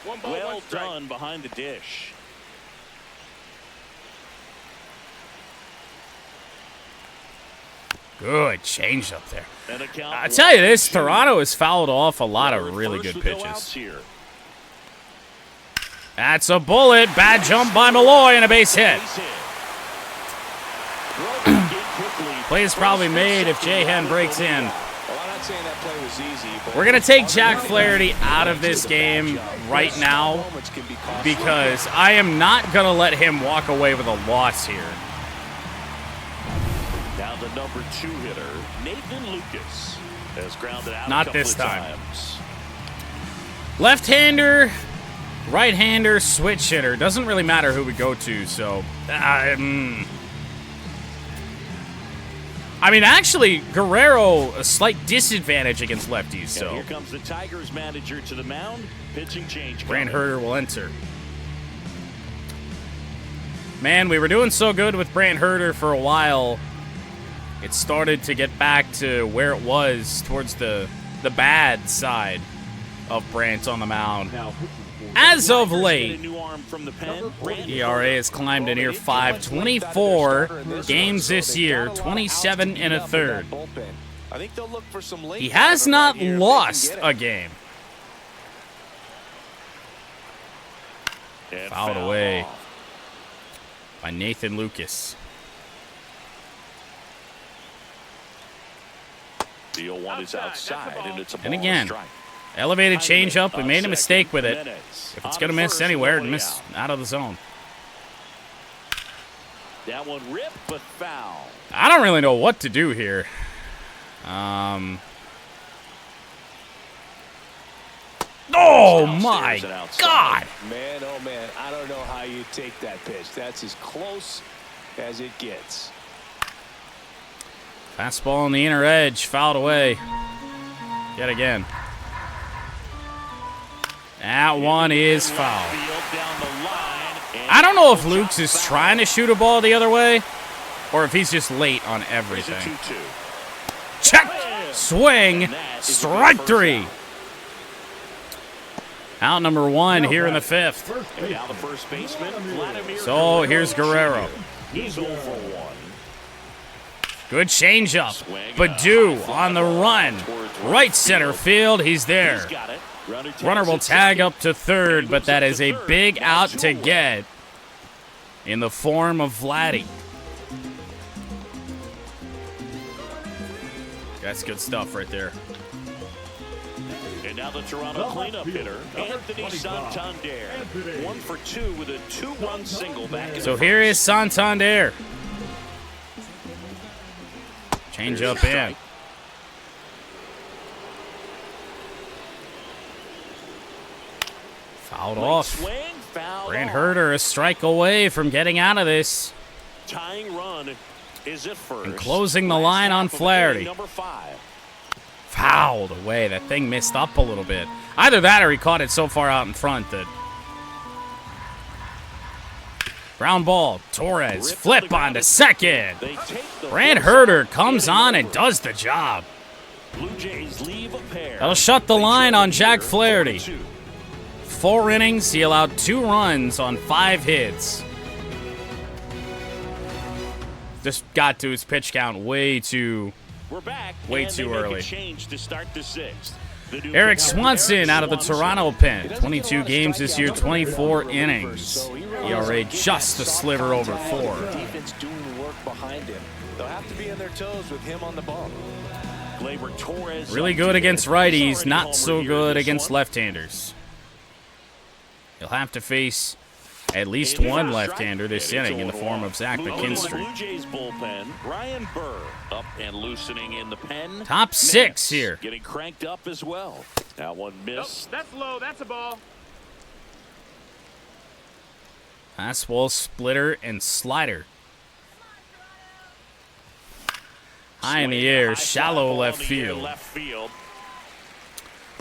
1 ball, 1 Well strike. done behind the dish. Good change up there. And a count I tell you this, 1-2. Toronto has fouled off a lot Runner of at really first good with no outs pitches. here. That's a bullet. Bad jump by Malloy and a base hit. Base hit. Throw back in quickly. Play is probably made if Jahan breaks in. Well, I'm not saying that play was easy, but We're going to take Jack Flaherty out of this game right now moments can be costly. because I am not going to let him walk away with a loss here. Now the number 2 hitter, Nathan Lucas, has grounded out Not a couple this of time. times. Left-hander, right-hander, switch hitter. Doesn't really matter who we go to, so... I mean, actually, Guerrero, a slight disadvantage against lefties, And so... here comes the Tigers manager to the mound. Pitching change. Brant coming. Herter will enter. Man, we were doing so good with Brant Herter for a while. It started to get back to where it was towards the bad side of Brant on the mound. Now pitching for As of Tigers get a late, new arm from the pen. Brant ERA has climbed to near 5. 24 games this year, 27 and a third. I think they'll look for some late He has driver not right here if they can lost get it. a game. and Fouled fouled away off. by Nathan Lucas. The 0-1 is outside, and it's a ball And again, strike. elevated changeup. We On made a second, mistake with it. Jimenez. If it's On going to miss first, anywhere, nobody miss out of the zone. That one ripped, but foul. I don't really know what to do here. Oh, my Downstairs and outside. God. Man, oh man, I don't know how you take that pitch. That's as close as it gets. Fastball on the inner edge. Fouled away. Yet again. That one is foul. Field down the line, and I don't know if Luke's is trying to shoot a ball the other way or if he's just late on it's a everything. 2-2. Check. Swing. Strike 3. Out number 1 here in the 5th. first And base. now the first baseman, Vladimir So here's Guerrero. He's 0 for 1. Good changeup. Badu on the run. Right center field. He's there. He's got it. Runner will tag up to third, but that is a big out to get in the form of Vladdy. That's good stuff right there. And now the Toronto cleanup hitter, Anthony Santander. 1 for 2 with a 2-run single back in So the here first. is Santander. Change up in. Fouled off. Swing, foul Brant off. Herter a strike away from getting out of this. Tying run is at first. And closing the Last line on half of Flaherty. inning Number 5. Fouled away. That thing missed up a little bit. Either that or he caught it so far out in front that... Ground ball. Torres flip onto second. They take the Brant first Herter out, comes getting on and over. does the job. Blue Jays leave a pair. That'll shut the They line trail on Jack here, Flaherty. 4-2. 4 innings. He allowed 2 runs on 5 hits. Just got to his pitch count way too... We're back. Way and too they make early. A change to start the 6th. The new Eric pitcher, Swanson Eric out of the Swanson. Toronto pen. 22 games this year, 24 innings. ERA just a sliver over 4. Defense doing the work behind him. They'll have to be on their toes with him on the bump. Gleyber Torres Really up good to against hit. He's righties, already not homered so here good in this against one. left-handers. He'll have to face at least In one the left-hander strike, this and it's inning in the 0-1. form of Zach Blue McKinstry. Jays bullpen, Brian Burr up and loosening in the pen. Top 6 Nance here. Getting cranked up as well. Now one Nope, miss. that's low. That's a ball. Fastball, splitter, and slider. High in the air, shallow left field.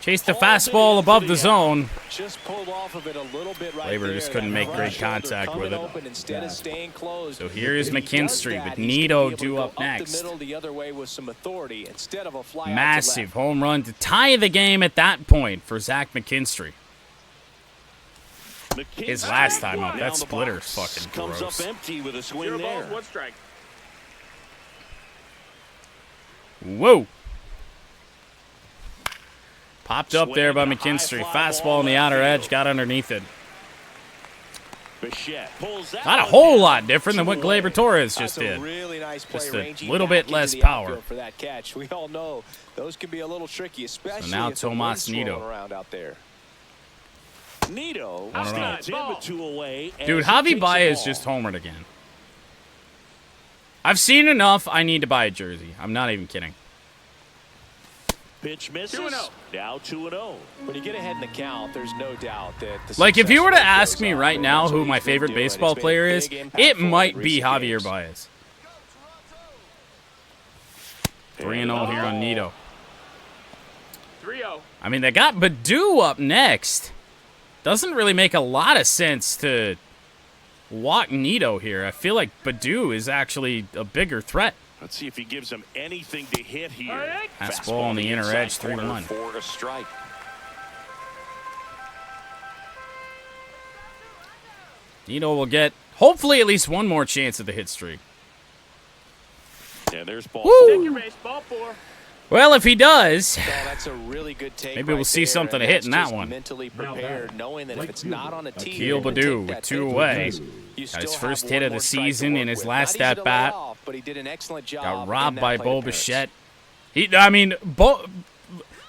Chased the fastball above the zone. Just pulled off of it a little bit right Labor there. just couldn't make great contact with it. Instead of staying closed. So here is If he does McKinstry that, with he's Nito gonna be able due to up go next. the middle the other way with some authority instead of a fly out to Massive left. home run to tie the game at that point for Zach McKinstry. His last time up, that splitter's fucking Comes gross. up empty with a swing 0 there. balls, 1 strike. Whoa. Popped up there by McKinstry. Fastball on the outer edge, got underneath it. Not a whole lot different than what Gleyber Torres just That's a did. really nice play, Just a ranging little back bit into less the power. outfield for that catch. We all know those can be a little tricky, especially now if the Tomas wind's Nito. swirling around out there. Nito Outside stands in with 2 away. Dude, as he Javi takes the Baez ball. just homered again. I've seen enough. I need to buy a jersey. I'm not even kidding. Pitch misses. 2-0. Now 2-0. When you get ahead in the count, there's no doubt that the Like, if you were to success rate ask goes me up, right and now that's what who he's my been favorite doing. It's baseball been player big, is, impactful it in might be recent Javier games. Baez. 3-0 here on Nito. 3-0. I mean, they got Badu up next. Doesn't really make a lot of sense to walk Nito here. I feel like Badu is actually a bigger threat. Let's see if he gives him anything to hit here. All right. Fastball on the inner inside edge, corner 3-1. for a strike. Nito will get, hopefully, at least one more chance at the hit streak. And there's ball. Woo! Take your base. Ball 4. Well, if he does, Well, that's a really good take maybe we'll right see there, something and to hit that's in that just one. Mentally prepared, knowing that if it's not on a tee, Akil you're gonna Badu take that with 2 take. away. You Got his still first have hit one of the more strike to season work in his with. last Not easy to let at-bat. off, but he did an excellent job Got in robbed that by plate Bo appearance. Bichette.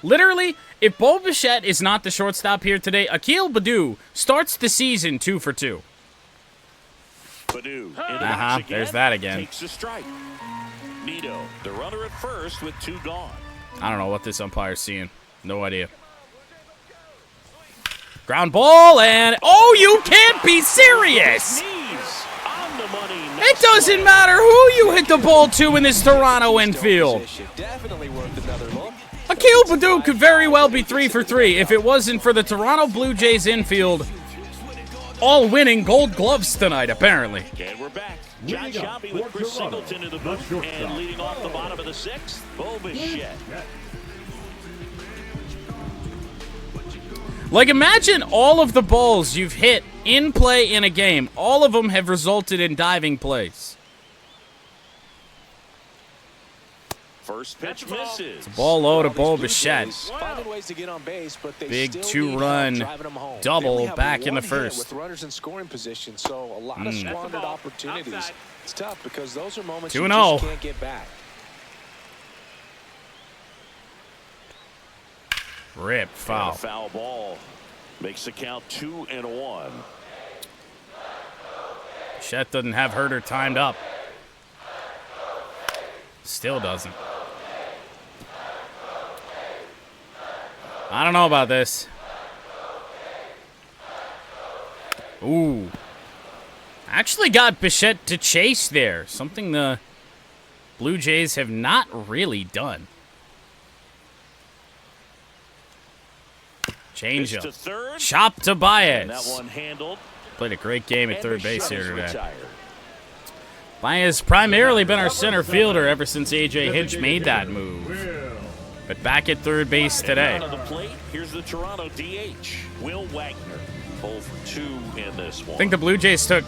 Literally, if Bo Bichette is not the shortstop here today, Akil Badu starts the season 2 for 2. Badu in the box again. There's that again. Takes a strike. Nito, the runner at first with 2 gone. I don't know what this umpire's seeing. No idea. Ground ball and... Oh, you can't be serious! Knees on the money. It doesn't matter who you hit the ball to in this Toronto infield. Definitely worth another look. Akil Badu could very well be 3 for 3 if it wasn't for the Toronto Blue Jays infield all winning Gold Gloves tonight, apparently. And we're back. John Shelby with Chris Singleton in the booth and leading off the bottom of the 6th, Bo Bichette. Like, imagine all of the balls you've hit in play in a game. All of them have resulted in diving plays. First pitch misses. Ball low to Bo Blue Bichette. Jays finding ways to get on base, but they Big still need help 2-run driving them home. double They only have back in the one hit first. with runners in scoring position, so a lot of squandered ball. opportunities. Outside. It's tough because those are moments 2-0. you just can't get back. Rip, And a foul. foul ball makes the count 2-1. Bichette doesn't have Herder timed up. Still doesn't. I don't know about this. Ooh. Actually got Bichette to chase there. Something the Blue Jays have not really done. Change Pitch to up. third. Chop to And that Baez. one handled. Played a great game at And third base Bichette here is today. retired. Baez primarily been our center fielder ever since A.J. Hinch made that move. Will. But back at third base today. Down to the plate, here's the Toronto DH, Will Wagner. 0 for 2 in this one. I think the Blue Jays took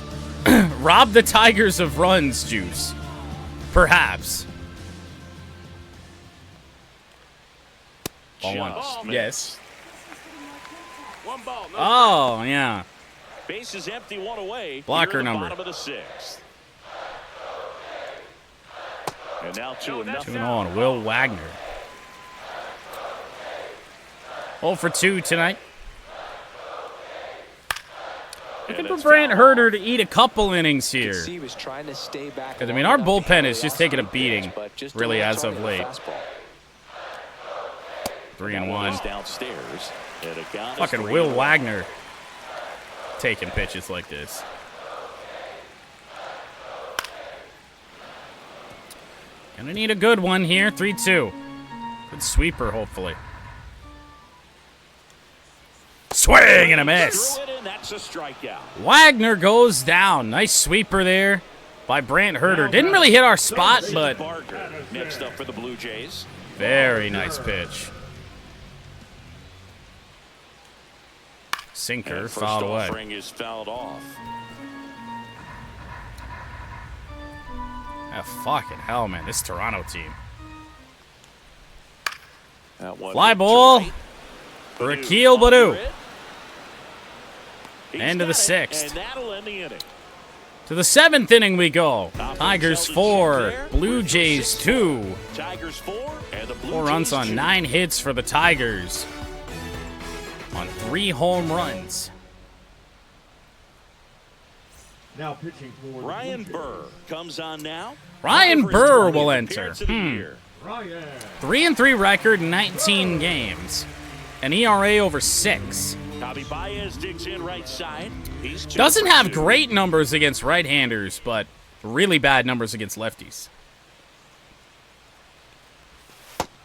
rob the Tigers of runs juice. Perhaps. Ball one. Just Yes. 1 ball. No Oh, yeah. Base is empty, 1 away. Blocker Here in the number. Bottom of the 6th. And now 2-0. 2-0 on Will Wagner. 0 for 2 tonight. Looking for Brant Herder to eat a couple innings here. He was trying to stay back. Because, I mean, our bullpen is just taking a beating, really, as of late. 3-1. Downstairs. And a count is Fucking 3-1. Will Wagner taking pitches like this. Gonna need a good one here. 3-2. Good sweeper, hopefully. Swing and a miss. Threw it in, that's a strikeout. Wagner goes down. Nice sweeper there by Brant Herter. Didn't really hit our spot, but Barker next up for the Blue Jays. very nice pitch. Sinker And first fouled away. offering is fouled off. Ah, fucking hell, man. This Toronto team. That one Fly hit to ball right. for Akil Baddoo. He's End of the got it, 6th. And that'll end the inning. To the 7th inning we go. Tigers 4, Blue Jays 2. Tigers 4 and the Blue 4 runs Jays on 2. 9 hits for the Tigers. On 3 home runs. Now pitching for the Ryan Blue Jays. Burr comes on now. Ryan For his Burr 20th will enter. appearance of the year. Ryan. 3-3 record, 19 games. An ERA over 6. Javi Baez digs in right side. He's two Doesn't for have two. great numbers against right-handers, but really bad numbers against lefties.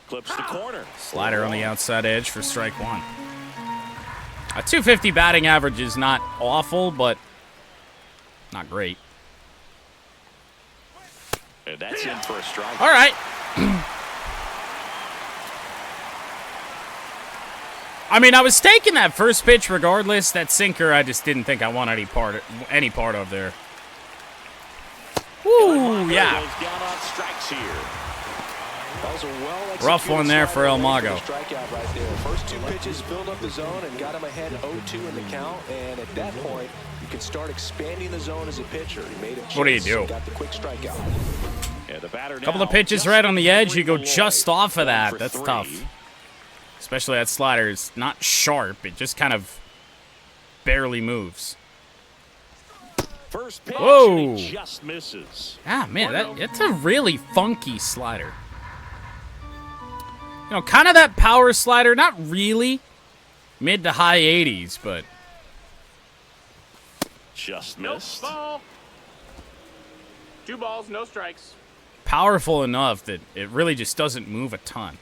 Clips the corner. Slider on the outside edge for strike 1. A 250 batting average is not awful, but not great. And that's in for a strike. All right. I mean, I was taking that first pitch regardless. That sinker, I just didn't think I want any part of there. Woo, yeah. Goes down on strikes here. That was a well-executed Rough one there for El slider Mago. strikeout right there. First 2 pitches filled up the zone and got him ahead 0-2 in the count. And at that point, you can start expanding the zone as a pitcher. He made a What do you chase do? and got the quick strikeout. And the batter Couple now, of pitches just right on the edge. Henry You go Malloy. just off of that. For That's 3. tough. Especially that slider is not sharp. It just kind of barely moves. First pitch, Whoa. and he just misses. Ah, man, that's a really funky slider. You know, kind of that power slider. Not really. Mid to high 80s, but Just Nope, missed. ball. 2 balls, no strikes. powerful enough that it really just doesn't move a ton.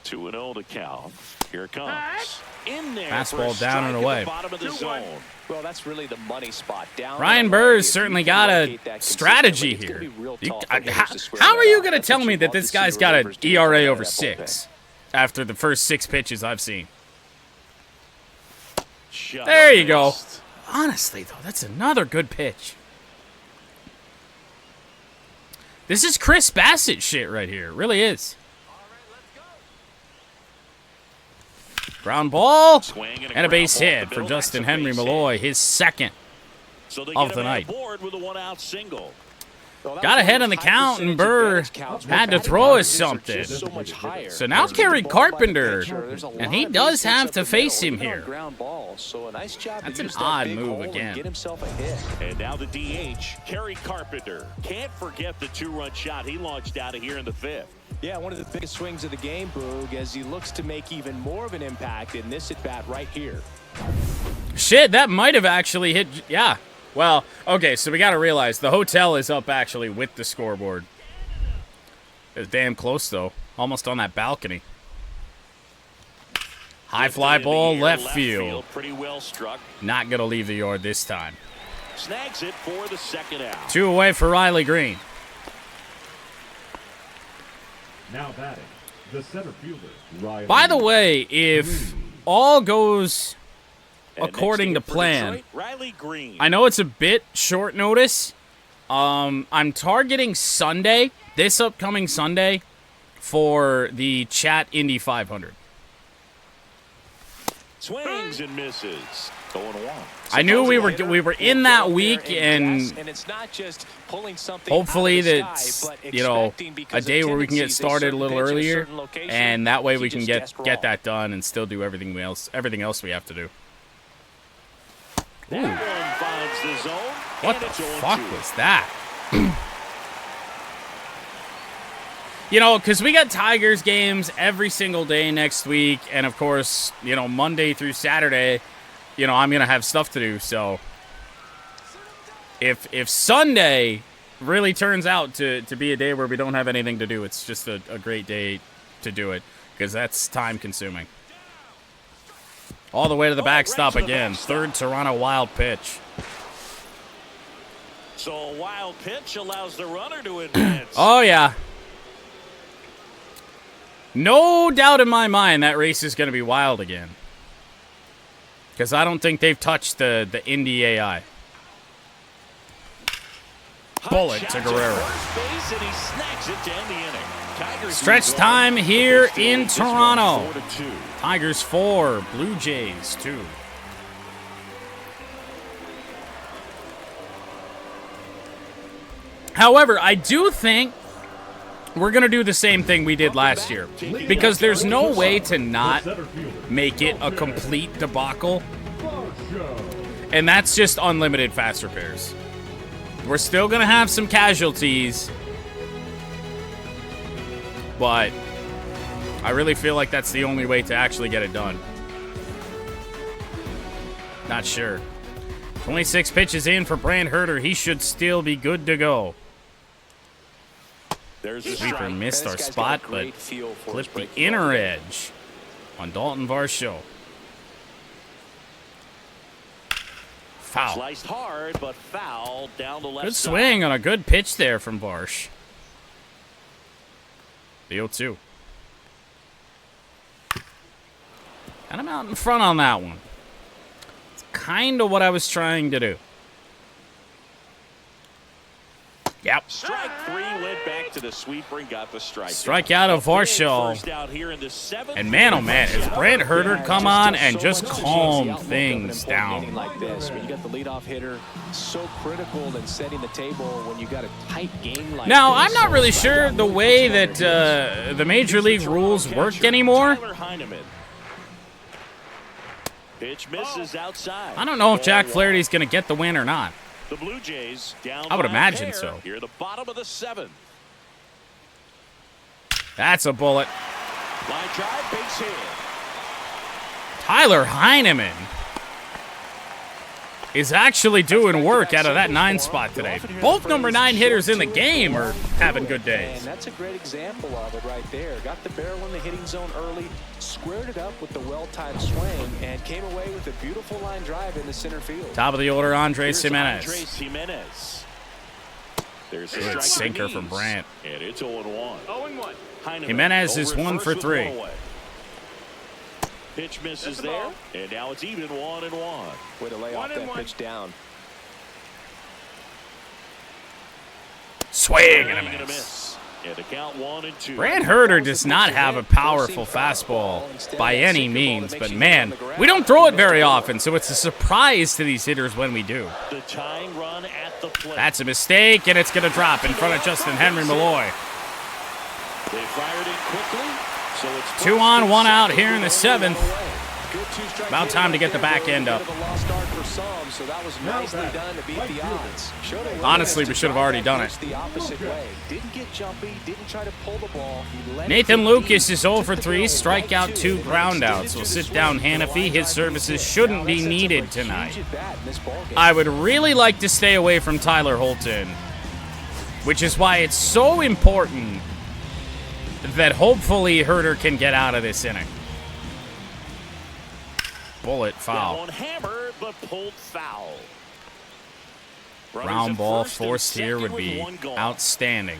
2-0 to count. Here it comes. In there. Fastball for a down and strike at away. the bottom of the 2-1. zone. Well, that's really the money spot. Down Ryan and away, Burr's if certainly you can got a locate that strategy consistently, it's here. gonna be real tough for How, hitters to square how are that you off. going to That's tell what me you that want this to see guy's got an relievers do ERA out of over that 6 bullpen. after the first 6 pitches I've seen? Just There you go. missed. Honestly, though, that's another good pitch. This is Chris Bassett shit right here. It really is. Ground ball Swing and a ground base ball to hit for Bill. Justin That's a Henry base hit. Malloy, his second. So they of get the him on night. board with a 1-out single. Well, that Got was ahead one on the of those count, high and Burr percentage counts had where to throw us batting averages are something. just so much higher. So now As you Kerry get ball by the Carpenter, pitcher, there's a and lot he of does base have hits to up the face middle, him even on here. ground balls. So a nice job That's to an use that odd big move hole and again. get himself a hit. And now the DH, Kerry Carpenter. Can't forget the 2-run shot he launched out of here in the 5th. Yeah, one of the biggest swings of the game, Boog, as he looks to make even more of an impact in this at-bat right here. Shit, that might have actually hit. Yeah. Well, okay, so we got to realize the hotel is up actually with the scoreboard. It's damn close, though. Almost on that balcony. High fly Lifted into ball, the air, left field. Pretty well struck. Not going to leave the yard this time. Snags it for the second out. 2 away for Riley Green. Now batting, the center fielder, Ryan. By the way, if all goes And according to next hitter for plan, Detroit, Riley Green. I know it's a bit short notice. I'm targeting Sunday, this upcoming Sunday, for the Chat Indy 500. Swings and misses. Going 1. I knew we were in that week, and it's not just pulling something hopefully out of the that's, sky, but you know, expecting a because day of where we can get tendencies, a started a certain little pitch in a earlier, certain location, and that way he we can just get guessed get wrong. that done and still do everything else we have to do. That one finds the zone. What and the it's fuck 0-2. was that? You know, because we got Tigers games every single day next week, and of course, you know, Monday through Saturday, you know, I'm gonna have stuff to do. So, if Sunday really turns out to be a day where we don't have anything to do, it's just a great day to do it, because that's time consuming. All the way to the backstop again. Third Toronto wild pitch. So a wild pitch allows the runner to advance. Oh, yeah. No doubt in my mind that race is going to be wild again. Because I don't think they've touched the Indy AI. Bullet to Guerrero. Stretch time here in Toronto. Tigers 4, Blue Jays 2. However, I do think we're going to do the same thing we did last year, because there's no way to not make it a complete debacle, and that's just unlimited fast repairs. We're still going to have some casualties, but I really feel like that's the only way to actually get it done. Not sure. 26 pitches in for Brant Herter. He should still be good to go. There's a Sweeper missed our spot, but flipped the inner edge on Dalton Varsho. Foul. Sliced hard, but foul down the left Good side. swing on a good pitch there from Varsh. The 0-2. Kind of out in front on that one. It's kind of what I was trying to do. Yep. Strike 3 went back to the sweeper and got the strike. Strikeout of Varsho. And man, oh man, has Brant Herter come on and just calm things down. Like this, when you got the leadoff hitter, so critical in setting the table when you got a tight game like Now, this. I'm not really sure the way that the Major League rules work anymore. Pitch misses outside. I don't know if Jack Flaherty's going to get the win or not. The Blue Jays down. I would by a imagine pair so. Here at the bottom of the 7th. That's a bullet. Line drive, base hit. Tyler Heineman is actually doing work out of that 9 spot today. Both number 9 hitters in the game are having good days. And that's a great example of it right there. Got the barrel in the hitting zone early, squared it up with the well-timed swing, and came away with a beautiful line drive in the center field. Top of the order, Andres Here's Jimenez. Andres Jimenez. There's a Good strike sinker to the from knees. Brant. And it's 0-1. 0-1. Heineman Jimenez is over at 1 first for with 3. one away. Pitch misses That's the there, ball. and now it's even 1-1. Way to lay off 1-1. that pitch down. Swing and a And a miss. miss. And the count 1-2. Brant Herter does not have a powerful fastball by any means, but man, we don't throw it very often, so it's a surprise to these hitters when we do. The tying run at the plate. That's a mistake, and it's going to drop in front of Justin Henry Malloy. They fired it quickly, so it's 2 on, 1 out here in the 7th. Good two-strike About hitter time to right get the there, back end bit up. of a lost start for some, so that was nicely done to beat the odds. Showed a Honestly, we willingness should have to already drive done that it. pitch the opposite way. Didn't get jumpy, didn't try to pull the ball. He let it Nathan get Lucas deep, is 0 for took the 3, ball strikeout, right 2 to it. groundouts. We'll sit down Hannafy. His services shouldn't be needed tonight. Huge at bat in this ballgame. I would really like to stay away from Tyler Holton, which is why it's so important that hopefully Herter can get out of this inning. Bullet That foul. one hammered, but pulled foul. Runners Ground at ball first and forced here second would with be one gone. outstanding.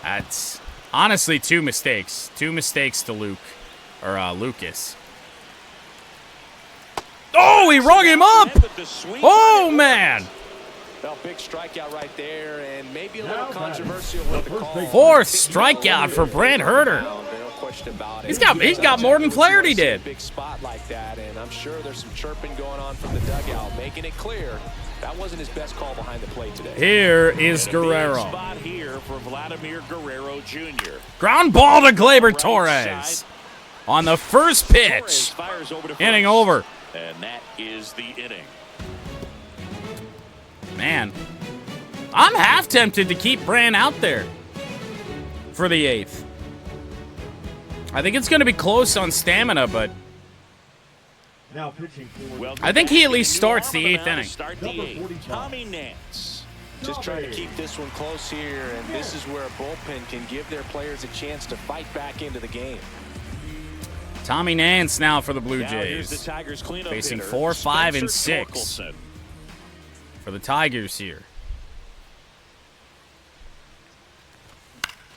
That's honestly 2 mistakes. 2 mistakes to Lucas. Oh, he rung him up! Oh, man! Well, big strikeout right there, and maybe a little controversial with the call. 4th strikeout for Brant Herter. No question about it. He's got more than Flaherty did. Big spot like that, and I'm sure there's some chirping going on from the dugout, making it clear that wasn't his best call behind the plate today. Here is And a big Guerrero. spot here for Vladimir Guerrero Jr. Ground ball to Gleyber Right Torres side. on the first Torres pitch. fires over to Inning first. over. And that is the inning. Man, I'm half tempted to keep Brant out there for the 8th. I think it's going to be close on stamina, but Now pitching for I think he at least starts the 8th inning. Start the 8th. Tommy Nance. Just trying to keep this one close here, and this is where a bullpen can give their players a chance to fight back into the game. Tommy Nance now for the Blue Now here's Jays. the Tigers cleanup Facing hitter, 4, 5, and Spencer 6 Torkelson. for the Tigers here.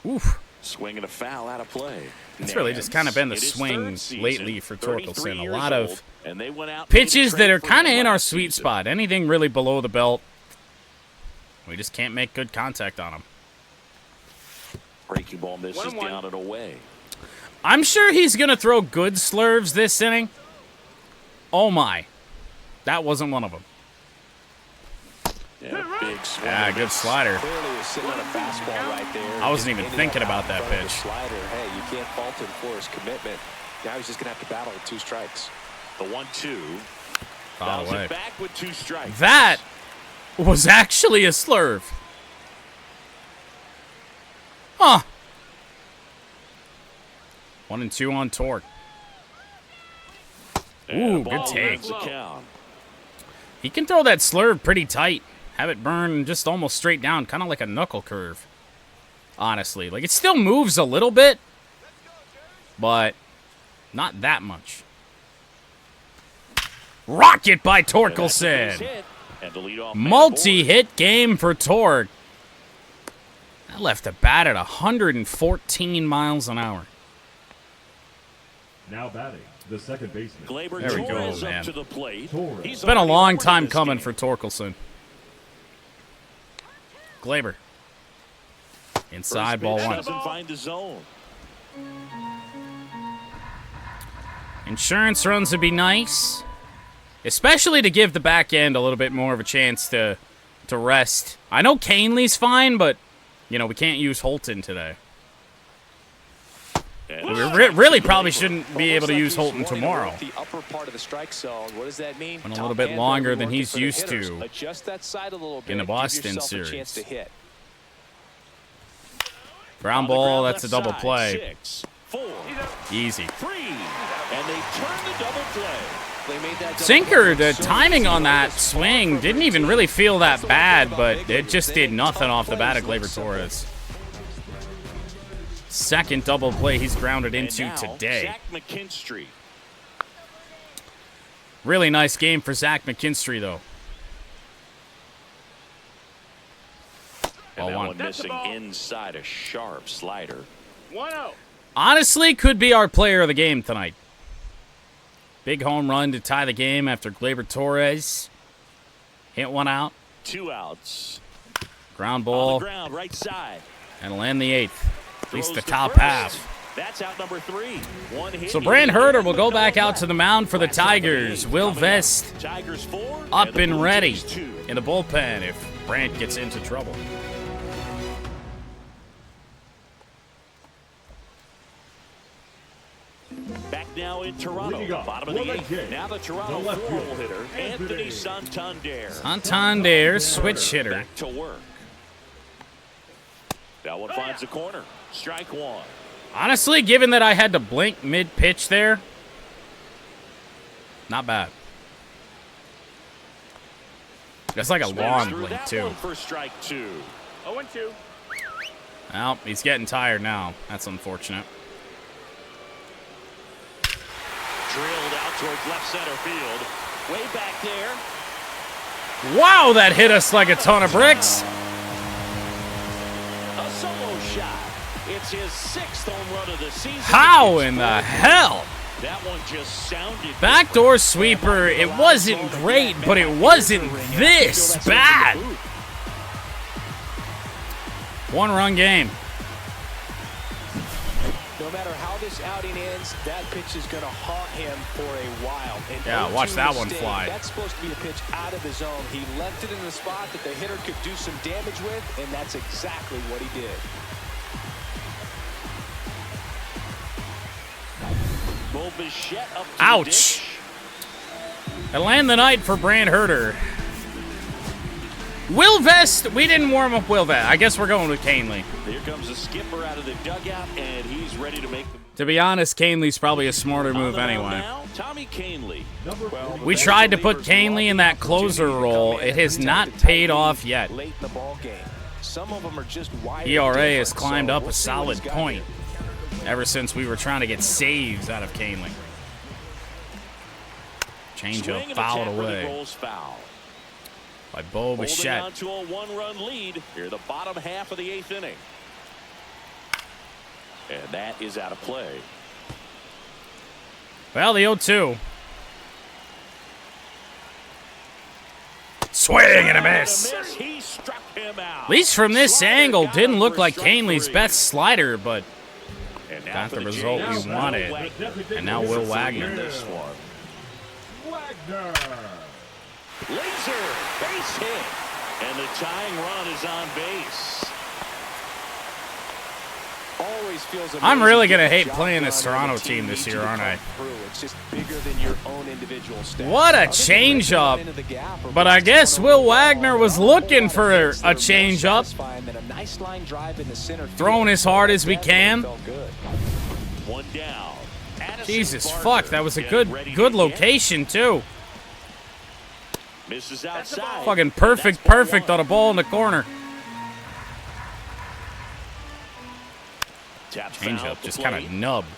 Oof. Swinging a foul out of play. It's really just kind of been the It is swing third season, lately for 33 Torkelson. A years lot old, of and they went out and made a pitches trade that are for kind of him in our last sweet season. spot. Anything really below the belt, we just can't make good contact on them. Breaking ball misses 1-1. down and away. I'm sure he's going to throw good slurves this inning. Oh, my. That wasn't one of them. Yeah, big swing. Yeah, good slider. Clearly was sitting on a fastball right there. I wasn't Just even ended thinking up about out that in front of the pitch. Slider. Hey, you can't fault him for his commitment. Now he's just going to have to battle with 2 strikes. The 1-2. Foul Fouls away. it back with 2 strikes. That was actually a slurve. Huh. 1-2 on Torque. And Ooh, the good ball take. wins the count. He can throw that slurve pretty tight. Have it burn just almost straight down, kind of like a knuckle curve. Honestly. Like, it still moves a little bit, but not that much. Rocket by And that's a base Torkelson. hit. And the leadoff man Multi-hit game for Torque. That left the bat at 114 miles an hour. now batting the second baseman. Gleyber There we go, Torres man. up to the plate. Torres. He's It's been a already long over time this coming game. for Torkelson. Gleyber. Inside First ball pitch 1. doesn't find the zone. Insurance runs would be nice, especially to give the back end a little bit more of a chance to rest. I know Canley's fine, but you know we can't use Holton today. And We it's really Gleyber. probably shouldn't be able to Almost like use he's Holton wanting to tomorrow. work the upper part of the strike zone. What does that mean? Went a little Top bit hand longer better be than working he's for the used hitters. to Adjust that side a little bit. in the Give Boston yourself a series. chance to hit. Ground On the ball, ground that's a left double side. play. 6, 4, Easy. 3, and they turn the double play. They made that double Sinker, play the so timing easy. on that It's swing far didn't from even routine. really feel that That's the one thing bad, about but big it leaguers. just They did make nothing tough off the bat of plays look Gleyber simple. Torres. Second double play he's grounded And into now, today. Zach McKinstry. Really nice game for Zach McKinstry, though. And Ball that 1. one That's the missing ball. inside a sharp slider. 1-0. Honestly, could be our player of the game tonight. Big home run to tie the game after Gleyber Torres hit one out. 2 outs. Ground On the ball, ground, right side. and it'll end the 8th. At least the Throws to top first. half. That's out number 3. One hit. So Brand Herter will go back out to to the mound for the Tigers. Will Vest Tigers 4, up the and Blue ready Jays 2. in the bullpen if Brandt gets into trouble. Back now in Toronto, Leading off, bottom of the Will 8th. Jays, Now the Toronto the left 4-hole fielder, hitter, Anthony Anthony Santander. Santander, switch hitter. Back to work. That one finds the corner. Strike 1. Honestly, given that I had to blink mid-pitch there, not bad. That's like a Swings long through blink, that too. one for strike 2. 0-2. Well, he's getting tired now. That's unfortunate. Drilled out towards left center field. Way back there. Wow, that hit us like a ton of bricks. A solo shot. It's his 6th home run of the season. How in the hell? That one just sounded. Backdoor sweeper, it wasn't great, but it wasn't this bad. 1-run game. No matter how this outing ends, that pitch is going to haunt him for a while. And Yeah, 0-2 watch that one mistake, fly. That's supposed to be a pitch out of the zone. He left it in the spot that the hitter could do some damage with, and that's exactly what he did. Bo Bichette up to the Ouch. dish. It'll end the night for Brand Herter. Will Vest, we didn't warm up Will Vest. I guess we're going with Canley. Here comes the skipper out of the dugout, and he's ready to make the To be honest, Canley's probably a smarter move anyway. Tommy Canley. We tried to put Canley in that closer role. It has not paid off yet. Late in the ball game. Some of them are just wired ERA has different, climbed so up we'll a see what solid he's got point here. ever since we were trying to get saves out of Canley. Changeup fouled away by Bo Bichette. On to a one-run lead here, the bottom half of the 8th inning. And that is out of play. Well, the 0-2. Swing and a miss. He struck him out. At least from this angle, didn't look like Canley's best slider, but got the result we wanted. And now Will Wagner. This one. Wagner. Laser base hit, and the tying run is on base. Always feels I'm really gonna amazing hate job playing this done when Toronto the team this needs year, you to aren't I? come through. It's just bigger than your own individual stats. What a Other than breaking changeup. into the gap or But I blasting guess one over Will the Wagner wall, was there are a whole looking lot of for hits that a are more changeup. satisfying than a nice line drive in the center field. Throwing as hard as we Definitely can. felt good. One down. Addison Jesus, Barker fuck, that was a getting ready good to location, too. misses outside. Fucking perfect on a ball in the corner. Changeup just kind of nubbed.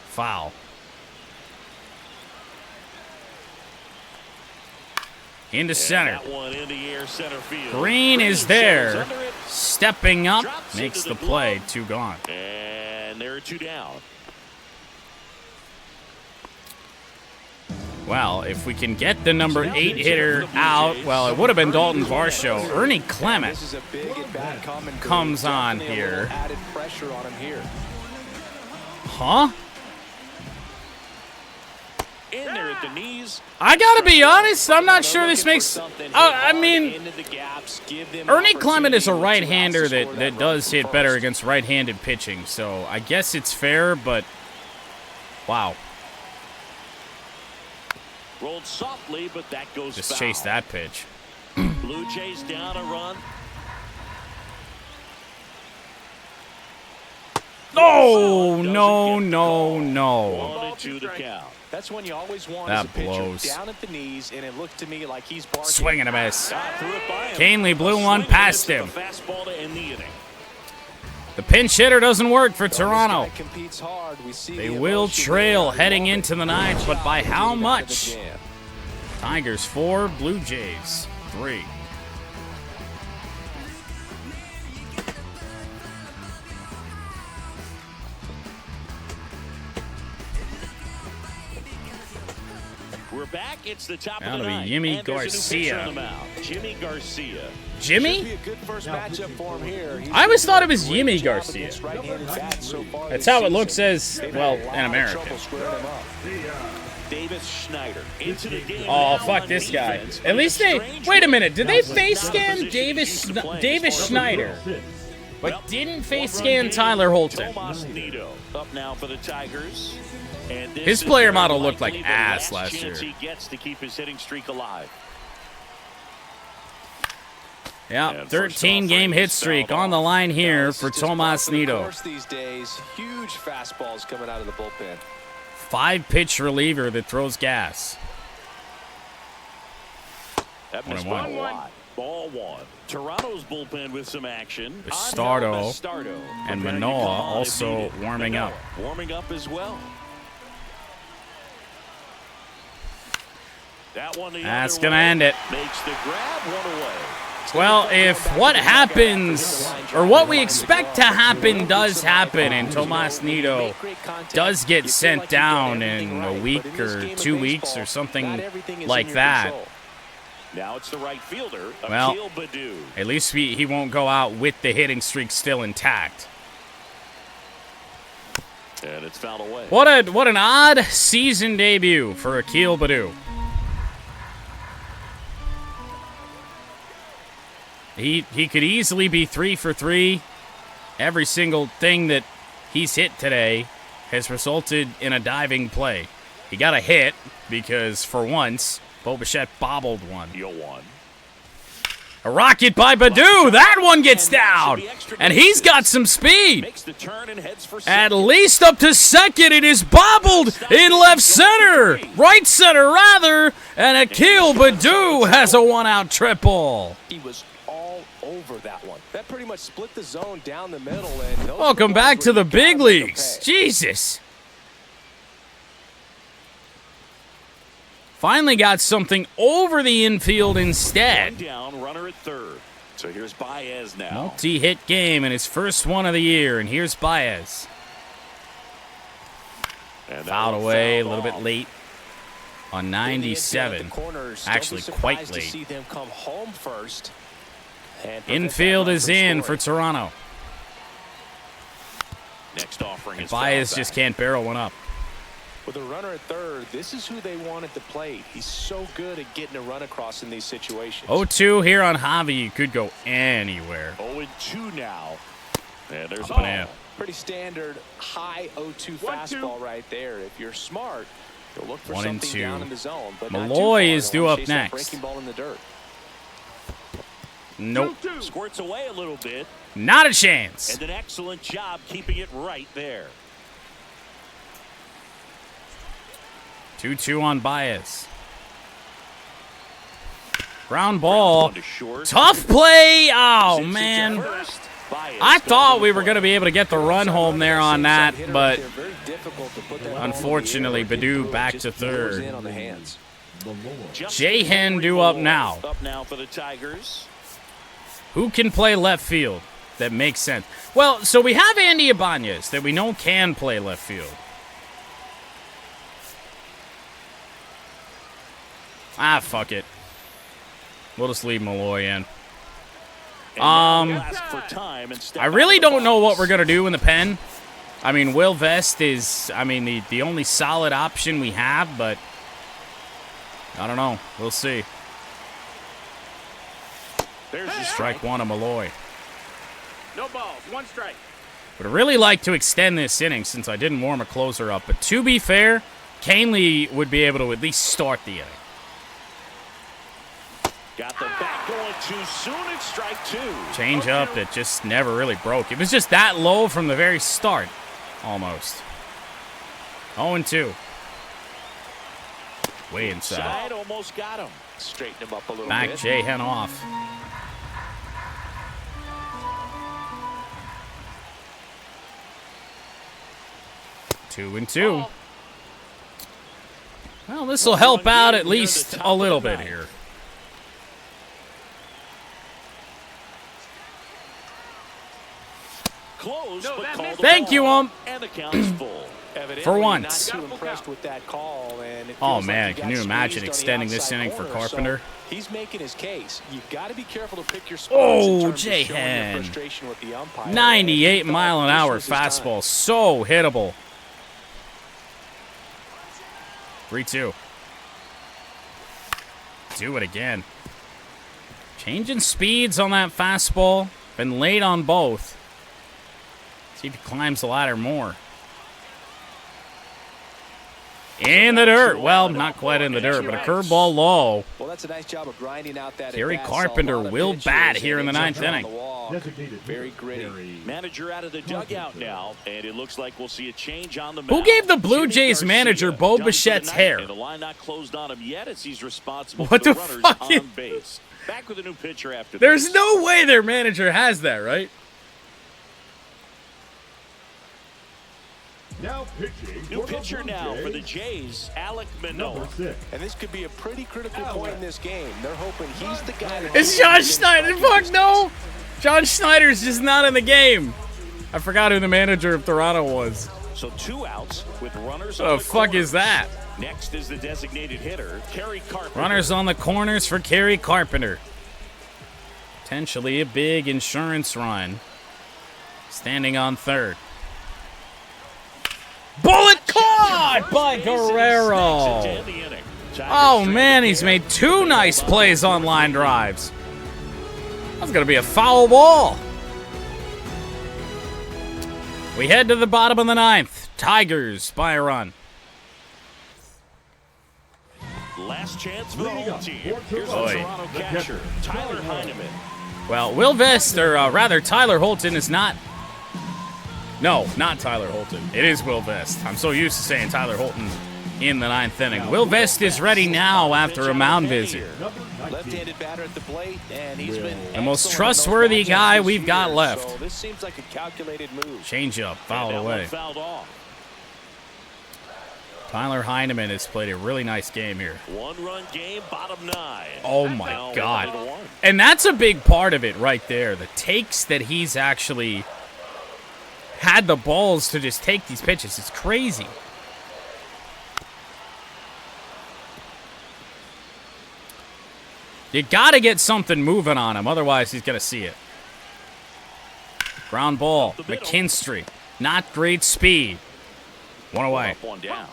Foul. Into center. That one in the air, center field. Green is there. settles under it, Stepping up. drops Makes into the the play. glove. 2 gone. And there are 2 down. Well, if we can get the number 8 hitter out, well, it would have been Dalton Varsho. Ernie Clement This is a big at bat coming. comes on Definitely a here. little added pressure on him here. Huh? In there at the knees. I gotta be honest, I'm not sure this makes... I mean, Into the gaps, give them Ernie Clement is a opportunity right-hander to score that run does from hit better first. against right-handed pitching, so I guess it's fair, but... Wow. Rolled softly, but that goes Just foul. chase that pitch. Blue Jays down a run. No, no, Doesn't get no, called. no. 1-2 the count. That's when you always want That as a pitcher blows. down at the knees, and it looked to me like he's barking. Swing and a miss. Threw it by him. Canley blew Swing one and past miss him. with a fastball to end the inning. The pinch hitter doesn't work for This guy Toronto. competes hard. We see They the will emotion trail there. heading into the ninth, but by how Getting out of the much? jam. Tigers 4, Blue Jays 3. We're back. It's the top That'll of the be ninth. Jimmy And there's a new Garcia. pitcher on the mound, Jimmy Garcia. Should be Jimmy? a good first matchup for him here. He's I always doing thought it was a great Jimmy job Garcia. against right-handed bats so far That's this how it season. looks as, They've well, had a lot in of America. trouble squaring him up. Davis Schneider into the game. Oh, now fuck on this guy. defense. At least they... Strange Wait a one. minute. Did they Not face a scan position Davis he's used to playing Davis as far as Schneider? Well, But didn't face one-run scan game. Tyler Holton. Tomas Nido up now for the Tigers. And this His is player very model looked likely like the ass last last chance year. he gets to keep his hitting streak alive. Yeah, And 13 first game off, hit he's streak fouled on the off. line here This for is just par Tomas for the Nido. course these days. Huge fastballs coming out of the bullpen. 5-pitch reliever that throws gas. That 1-1. missed by a lot. Ball 1. Toronto's bullpen with some action. Bastardo Bastardo and preparing to Manoah come on if also needed. warming up. Manoah warming up as well. That one the That's other gonna way. end it. Makes the grab, one away. Well, if what happens, or what we expect to happen does happen, and Tomas Nido does get sent down in a week or 2 weeks or something like that, Now it's the right fielder, well, Akil Baddoo. at least he won't go out with the hitting streak still intact. And it's fouled away. What an odd season debut for Akil Baddoo. He could easily be 3 for 3. Every single thing that he's hit today has resulted in a diving play. He got a hit because, for once, Bo Bichette bobbled one. Yo one. A rocket by Baddoo. That one gets down. And he's got some speed. At least up to second. It is bobbled in left center. Right center, rather. And Akil Baddoo has a one-out triple. He was all over that one. That pretty much split the zone down the middle. And welcome back to the big leagues. Jesus. Finally got something over the infield instead. Down, runner at third. So here's Baez now. Multi-hit game and his first one of the year, and here's Baez. Fouled away a little bit late on 97. Actually, quite late. See them come home first. Infield is in for Toronto. Next offering is Baez just can't barrel one up. With a runner at third, this is who they want at the plate. He's so good at getting a run across in these situations. 0-2 here on Javi. You could go anywhere. 0-2 now. And there's a ball. Pretty standard high 0-2 fastball right there. If you're smart, you'll look for something down in the zone. But Malloy is due up next. Breaking ball in the dirt. Nope. Squirts away a little bit. Not a chance. And an excellent job keeping it right there. 2-2 on Baez. Ground ball. Tough play. Oh, man. I thought we were going to be able to get the run home there on that, but unfortunately, Baddoo back to third. Jahan due up now. Up now for the Tigers. Who can play left field? That makes sense. Well, so we have Andy Ibanez that we know can play left field. Ah, fuck it. We'll just leave Malloy in. I really don't know what we're going to do in the pen. I mean, Will Vest is, the only solid option we have, but I don't know. We'll see. There's the strike one of Malloy. No balls, one strike. Would really like to extend this inning since I didn't warm a closer up. But to be fair, Canely would be able to at least start the inning. Got the back going too soon. It's strike two. Change up that just never really broke. It was just that low from the very start, almost. 0-2. Way inside. Almost got him. Straighten him up a little Back bit. Jahan off. Two and two. Well, this will help out at least a little bit here. Close, but called Thank you, and the count is full. For once. Not too impressed with that call, and it Oh feels man, like he can got you imagine squeezed on the extending this outside inning for corner, Carpenter? So he's making his case. You've got to be careful to pick your spots Oh, in terms of showing your Jahan. frustration with the umpire. 98 But mile an hour this was his time. fastball. So hittable. 3-2. Do it again. Changing speeds on that fastball. Been late on both. See if he climbs the ladder more. In the dirt. Well, not quite in the dirt, but a curveball low. Well, that's a nice job of grinding out that. Gary at-bat. Carpenter Saw a lot of will pitches, bat and here in the it's ninth up on inning. the wall. Designated Very hitter, gritty. Gary Manager out of the dugout now, and it looks like we'll see a change on the mound. Who gave the Blue Jimmy Jays Garcia manager Bo done for the Bichette's night, hair? And the line not closed on him yet as he's responsible What for the runners fuck on is- base. Back with a new pitcher after There's this. no way their manager has that, right? now pitching. New for the pitcher Blue now for the Jays, Jays, Alec number Manoah. 6. And this could be a pretty critical point in this game. They're hoping he's the guy that It's John Schneider. Fuck no! John Schneider's just not in the game. I forgot who the manager of Toronto was. So 2 outs with runners What on the the fuck corners. is that? Next is the designated hitter, Kerry Carpenter. Runners on the corners for Kerry Carpenter. Potentially a big insurance run. Standing on third. Bullet caught by Guerrero. Oh man, he's made 2 nice plays on line drives. That's gonna be a foul ball. We head to the bottom of the 9th. Tigers by a run. Last chance for the Leading home up team. for Here's the Toronto, Toronto catcher, Tyler Heineman. Well, Will Vest, or rather Tyler Holton is not... No, not Tyler Holton. It is Will Vest. I'm so used to saying Tyler Holton in the 9th inning. Will Vest is ready now after a mound visit. Left-handed batter at the plate, and he's been The most excellent in those trustworthy matchups guy this we've got year, left. So this seems like a calculated move. Changeup, fouled And that one away. fouled off. Tyler Heineman has played a really nice game here. 1-run game, bottom 9. Oh Now my 1-1. God. And that's a big part of it right there. The takes that he's actually had the balls to just take these pitches. It's crazy. You got to get something moving on him. Otherwise, he's going to see it. Ground ball. McKinstry. Not great speed. One away. Up, one down.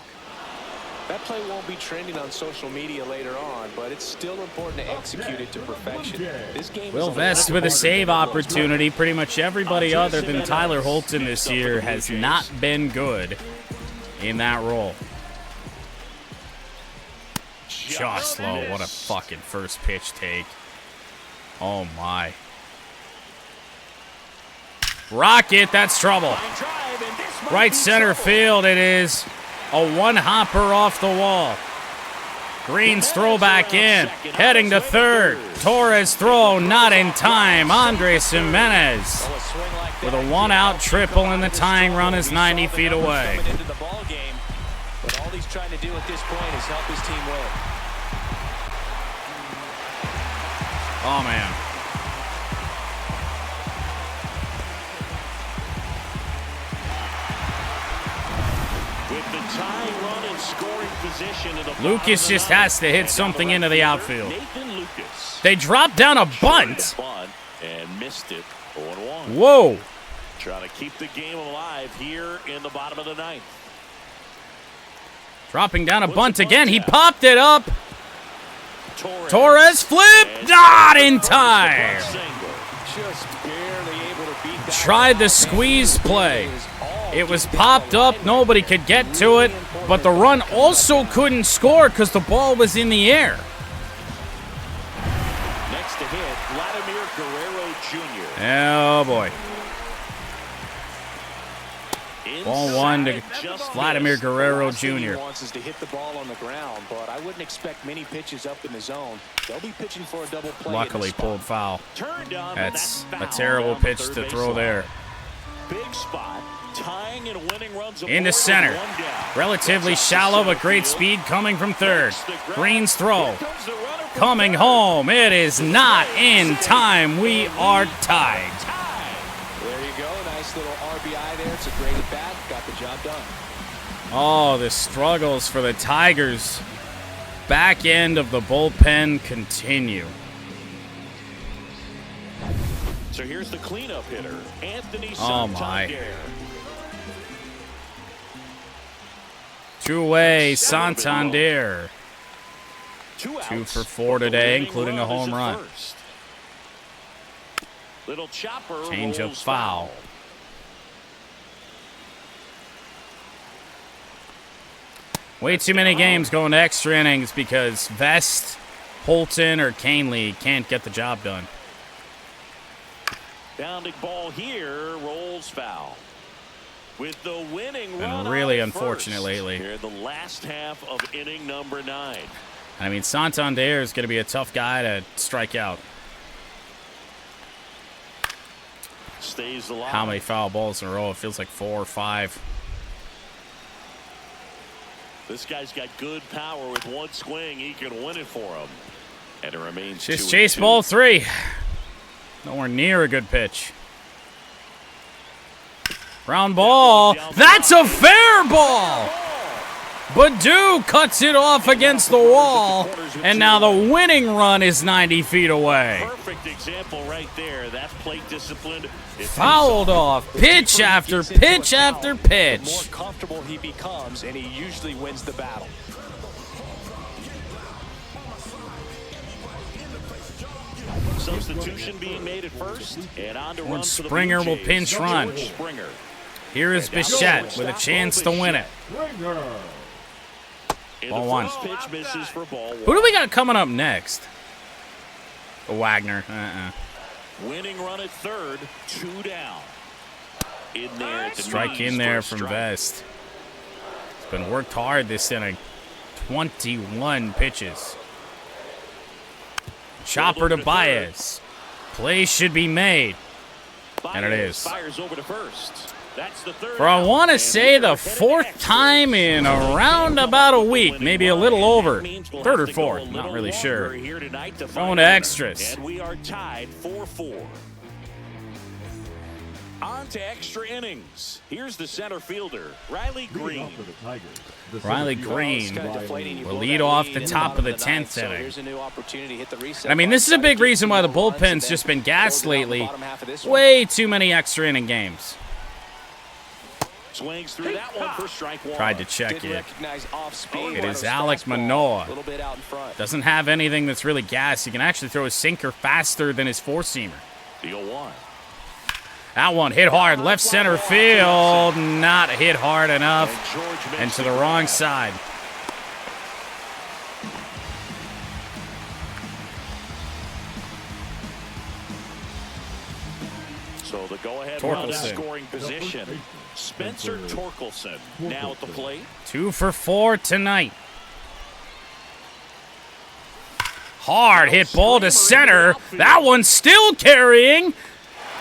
That play won't be trending on social media later on, but it's still important to execute it to perfection. This game Will is Vest with a save opportunity. Pretty much everybody other than Tyler Holton this year has not been good in that role. Just low. What a fucking first pitch take. Oh my. Rocket, that's trouble. Right center field it is. A one-hopper off the wall. Green's throw back in. Heading to third. Torres throw not in time. Andres Jimenez with a one-out triple, and the tying run is 90 feet away. into the ball game, but all he's trying to do at this point is help his team win. Oh, man. With the tying run in scoring position in the Lucas just has to hit something into the outfield. Nathan Lucas. They dropped down a bunt. And missed it. 0-1. Whoa. Trying to keep the game alive here in the bottom of the 9th. Dropping down a bunt again. He popped it up. Torres flip. Not in time. Just barely able to beat that. Tried the squeeze play. It was popped up. Nobody could get to it. But the run also couldn't score because the ball was in the air. Next to hit, Vladimir Guerrero Jr. Oh, boy. Ball one to Just Vladimir missed. Guerrero Last thing he Jr. wants is to hit the ball on the ground, but I wouldn't expect many pitches up in the zone. They'll be pitching for a double play. Luckily pulled foul. Turned on, but That's foul a terrible on the pitch third to base throw line. there. Big spot, tying and winning runs Into aboard center. with 1 down. Relatively That's out to shallow, center but great field. speed coming from third. Hits the ground. Green's throw. Here comes the runner from Coming third. home. It is not in time. We are tied. There you go. Nice little RBI there. It's a great at bat. Got the job done. Oh, the struggles for the Tigers. Back end of the bullpen continue. So here's the cleanup hitter, Anthony Oh, Santander. my. Two-way Santander. 2 outs. 2 for 4 today, Winning including a run is home at run. first. Little chopper Change up rolls foul. Way too many games going to extra innings because Vest, Holton, or Canely can't get the job done. Bounding ball here rolls foul. With the winning run Been really on unfortunate first. lately. Here in the last half of inning number 9. I mean, Santander is going to be a tough guy to strike out. Stays alive. How many foul balls in a row? It feels like 4 or 5. This guy's got good power. With one swing, he can win it for him. And it remains Just 2-2. chase ball 3. Nowhere near a good pitch. Ground ball. That's a fair ball. Badu cuts it off against the wall. And now the winning run is 90 feet away. Perfect example right there. That's plate discipline. Fouled off. Pitch after pitch after The more pitch. comfortable he becomes, and he usually wins the battle. Substitution being made at first. And on to run for the Springer Blue will Jays. pinch run. George Springer. Here is Bichette with a chance to win it. Springer. Ball one. Pitch misses for ball Who one. do we got coming up next? Wagner. Winning run at third, 2 down. In there at the Strike knees in there for a from strike. Vest. It's been worked hard this inning. 21 pitches. Chopper to Baez. Play should be made. And it is. Fires over to first. That's the third For I out. want to And say we're the headed 4th extras. time in around about a week, maybe a little over. That means we'll 3rd have or to go a 4th, not little really sure. longer here tonight to Going find to a winner. extras. And we are tied 4-4. On to extra innings. Here's the center fielder, Riley Leading Green. off for the Tigers, the Riley center fielder, Green It's kinda deflating. You will blow lead that off lead the in top of the bottom 10th so inning. here's a new opportunity. Hit the reset I mean, this is a button, big try to reason get why the more runs, bullpen's and just then been gassed close it out in the lately. bottom half of this one. Way too many extra inning games. Swings through that one for strike one. Tried to check Didn't it. recognize off speed. It on is his Alec fastball. Manoah. A little bit out in front. Doesn't have anything that's really gas. He can actually throw a sinker faster than his four-seamer. The 0-1. That one hit hard, left center field. Not hit hard enough. And to the wrong side. So the go-ahead run in Torkelson. scoring position. Spencer Torkelson now at the plate. 2 for 4 tonight. Hard hit ball to center. That one's still carrying.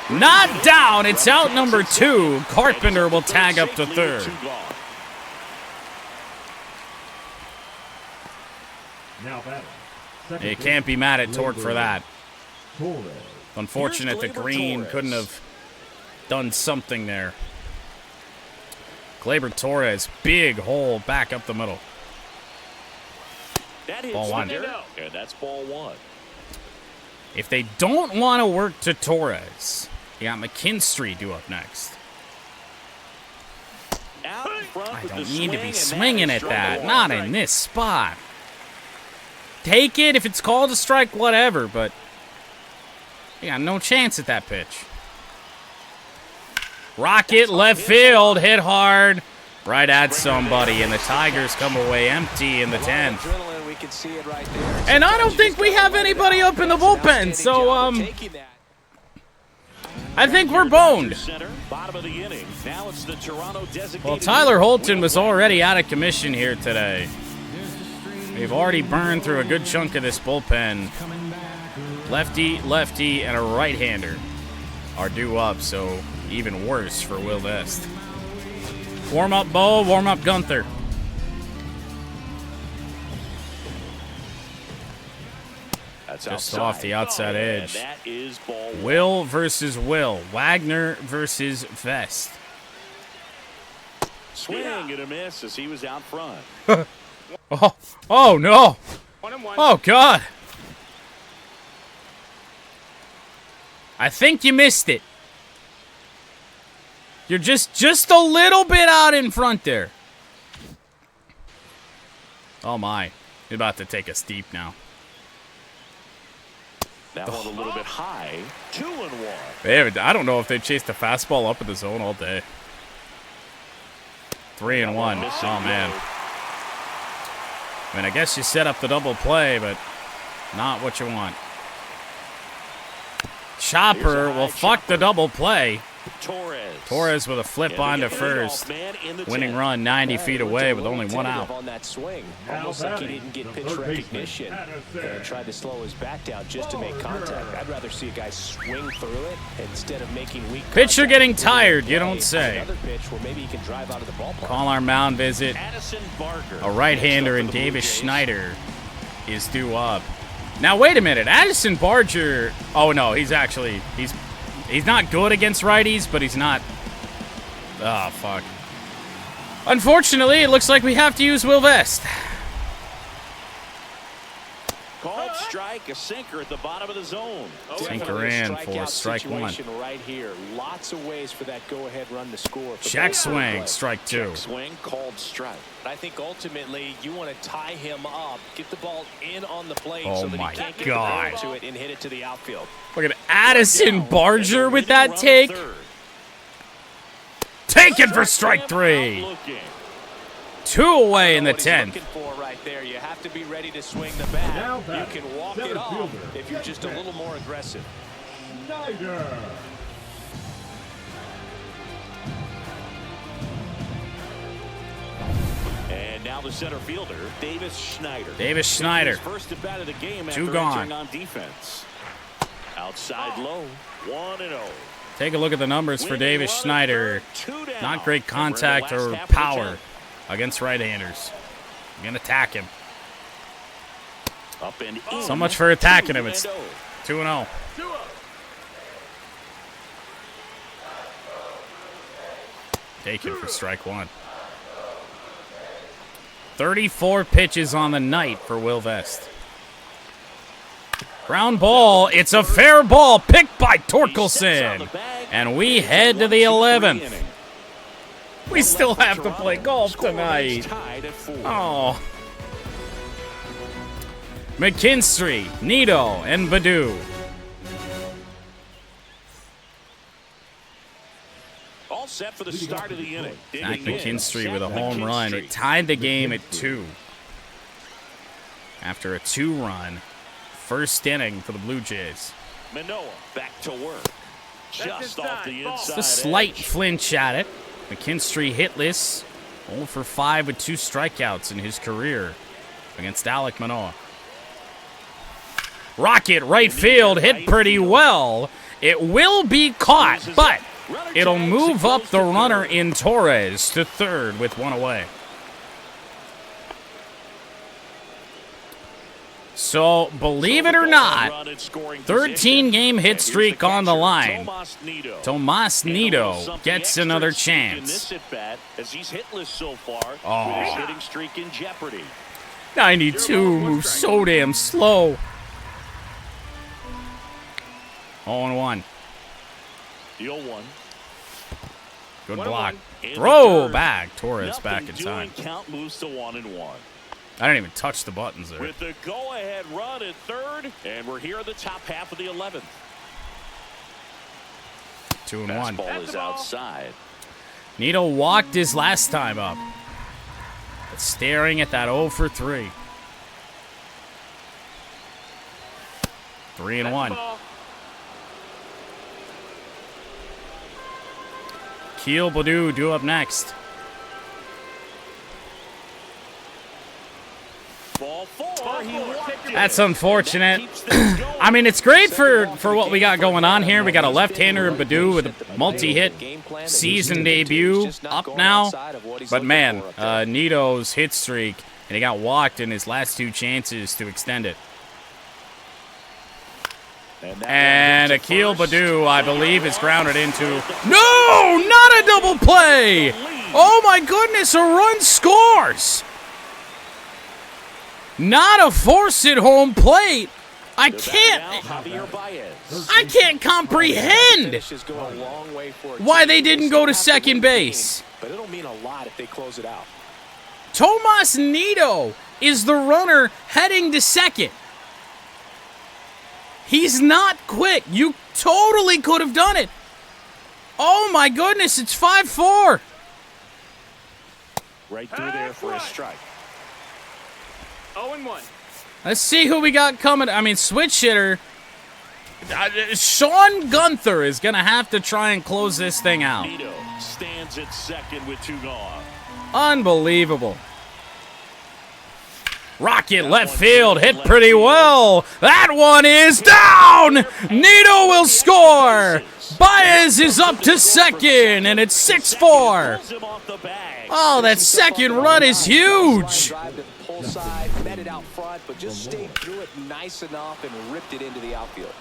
Not down. It's out number 2. Carpenter will tag up to third. Now batting. Second You can't be mad at Torque for that. Torres. Unfortunate that Gleyber Green Torres. couldn't have done something there. Gleyber Torres, big hole back up the middle. That hits Ball one. the dirt, and that's ball one. If they don't want to work to Torres, you got McKinstry due up next. Out in front I with don't the need to swing, be and swinging that at is strike that. one. Not in this spot. Take it. If it's called a strike, whatever, but you got no chance at that pitch. Rocket left field, hit hard, right at somebody, and the Tigers come away empty in the 10th. Adrenaline, we can see it right there. And I don't think we have anybody up in the bullpen, so I think we're boned. Center, bottom of the inning. Now it's the Toronto designated. Well, Tyler Holton was already out of commission here today. We've already burned through a good chunk of this bullpen. Lefty, lefty, and a right-hander are due up, so even worse for Will Vest. Warm up Bo, warm up Gunther. That's Just outside. off the outside And edge. that is ball one. Will versus Will. Wagner versus Vest. Swing and a miss as he was out front. Oh no. 1-1. Oh, God. I think you missed it. You're just a little bit out in front there. Oh, my. You're about to take us deep now. That one a little bit high. 2-1. I don't know if they chased the fastball up in the zone all day. 3-1. Oh, man. I mean, I guess you set up the double play, but not what you want. Chopper will fuck the double play. Torres with a flip on to first. Winning run 90 feet away with only one out. On that swing, Now almost like he batting, didn't get the pitch third baseman, recognition Addison. and tried to slow his back down just to make contact. I'd rather see a guy swing through it instead of making weak Pitcher contact. getting tired, you don't say. Another pitch where maybe he can drive out of the ballpark. Call our mound visit. Addison Barger. A right-hander in Next up for the Blue Davis Jays. Schneider is due up. Now, wait a minute. Addison Barger. Oh, no. He's not good against righties, but he's not. Oh, fuck. Unfortunately, it looks like we have to use Will Vest. Called strike, a sinker at the bottom of the zone. Sinker in for strike one. Situation right here. Lots of ways for that go-ahead run to score. for Check both swing, players. strike two. Check swing, called strike. I think ultimately you want to tie him up, get the ball in on the plate Oh so that my he can't get God. the ball to it and hit it to the outfield. Look at Addison Barger with that Run take. third. Taken for strike three. Looking. 2 away in the What he's 10th. looking for right there. You have to be ready to swing the bat. Now You batting, can walk center it off fielder. if you're just a little more aggressive. Snyder. And now the center fielder, Davis Schneider. Davis Schneider. His first at bat of the game Two after gone. entering on defense. Outside low, 1-0. Take a look at the numbers for Davis Schneider. Not great contact or Half of the power 10th. against right-handers. I'm going to attack him. Up and in. So much for attacking him. It's 2-0. 2-0. Taken for strike 1. 34 pitches on the night for Will Vest. Ground ball. It's a fair ball picked by Torkelson. And we head to the 11th. We still have to play golf tonight. Oh. McKinstry, Nito, and Badu. All set for the start of the inning. Zach McKinstry with a home run. It tied the game at 2. After a 2-run first inning for the Blue Jays. Manoah back to work. Just off the inside. Just a slight edge. flinch at it. McKinstry hitless. 0 for 5 with 2 strikeouts in his career against Alek Manoah. Rocket right field hit pretty well. It will be caught, but it'll move up the runner in Torres to third with 1 away. So, believe it or not, 13-game hit streak on the line. Tomas Nido gets another chance. Oh. Hitting streak in jeopardy. 92 moves so damn slow. 0-1. The 0-1. Good 1-1. block. In the Throw third. back. Torres back in Nothing time. doing. Count moves to 1-1. I didn't even touch the buttons there. With the go-ahead run at third, and we're here in the top half of the 11th. 2-1. Fastball is outside. Nito walked his last time up. But staring at that 0 for 3. 3-1. Ball. Keel Badu due up next. Ball 4. He walked it. That's unfortunate. Keeps things going. I mean, it's great for what we got going on here. We got a left-hander in Badu with a multi-hit season debut up now. But man, Nito's hit streak, and he got walked in his last 2 chances to extend it. And Akil Badu, I believe, is grounded into... No! Not a double play! Oh my goodness, a run scores! Not a force at home plate. I can't comprehend why they didn't go to second base. But it'll mean a lot if they close it out. Tomas Nido is the runner heading to second. He's not quick. You totally could have done it. Oh my goodness, it's 5-4. Right through there for a strike. 0-1. Let's see who we got coming. I mean, switch hitter. Sean Gunther is going to have to try and close this thing out. Nito stands at second with 2 gone. Unbelievable. Rocket left field hit pretty well. That one is down. Nito will score. Baez is up to second, and it's 6-4. Oh, that second run is huge. Side, met it out front, but just stayed through it nice enough and ripped it into the outfield.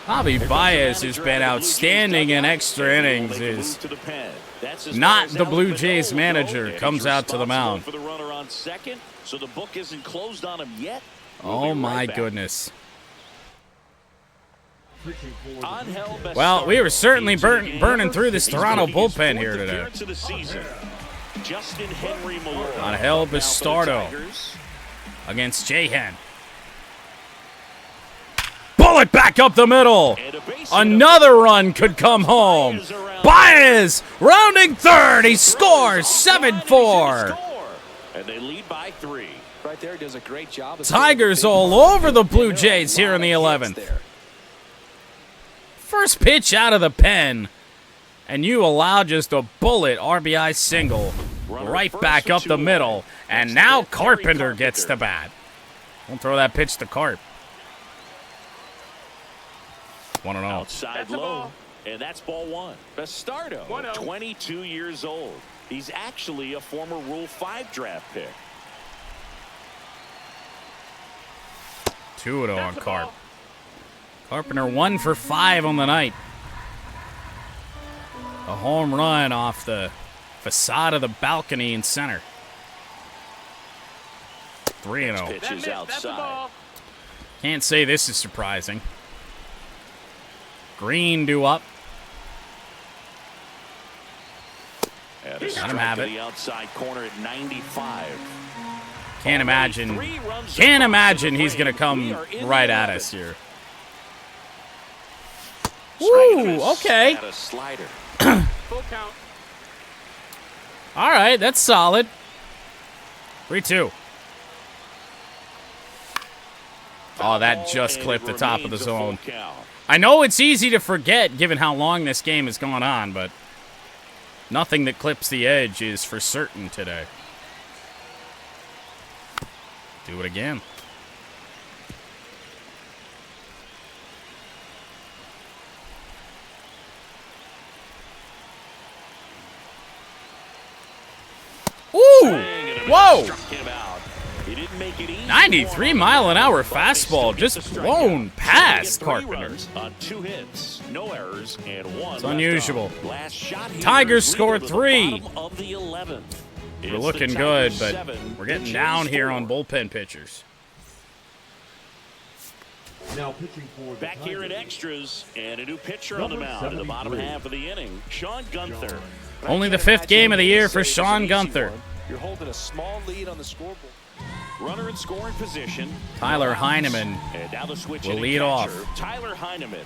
Javi Baez has been outstanding in extra innings. Is not the Blue Jays manager comes out to the mound. For the runner on second, so the book isn't closed on him yet. Oh my goodness. Angel Well, we were certainly Bastardo. burning through this Toronto bullpen here Fourth today. appearance of the season. Justin Henry Malloy. Angel Now for the Bastardo Tigers. against Jahan. Ball bullet back up the middle. Another run could come home. Baez rounding third. He scores 7-4. And they lead by 3. Right there, does a great job. Tigers all over the Blue Jays here in the 11th. First pitch out of the pen, and you allow just a bullet RBI single right back up the middle, and now Carpenter gets the bat. Don't throw that pitch to Carp. 1-0. Outside low, and that's ball 1. Bastardo, 22 years old. He's actually a former Rule 5 draft pick. 2-0 on Carp. Carpenter 1 for 5 on the night. A home run off the facade of the balcony in center. 3-0. Pitch is outside. Can't say this is surprising. Green due up. Let him have it. The outside corner at 95. Can't imagine he's going to come right at us here. Woo, okay. Full count. All right, that's solid. 3-2. Oh, that just clipped the top of the zone. I know it's easy to forget given how long this game has gone on, but nothing that clips the edge is for certain today. Do it again. Ooh! Whoa! 93-mile-an-hour fastball just blown past Carpenter. On 2 hits, no errors, and 1. It's unusual. Last shot here, Tigers scored 3. Of the 11th. We're looking good, but we're getting down here on bullpen pitchers. Now pitching for the Back here in Tigers. extras, and a new pitcher on the mound in the bottom half of the inning, Sean Gunther. Only the 5th game of the year for Sean Gunther. You're holding a small lead on the scoreboard. Runner in scoring position. Tyler Heineman And now the switch will hitting lead catcher, off. Tyler Heineman.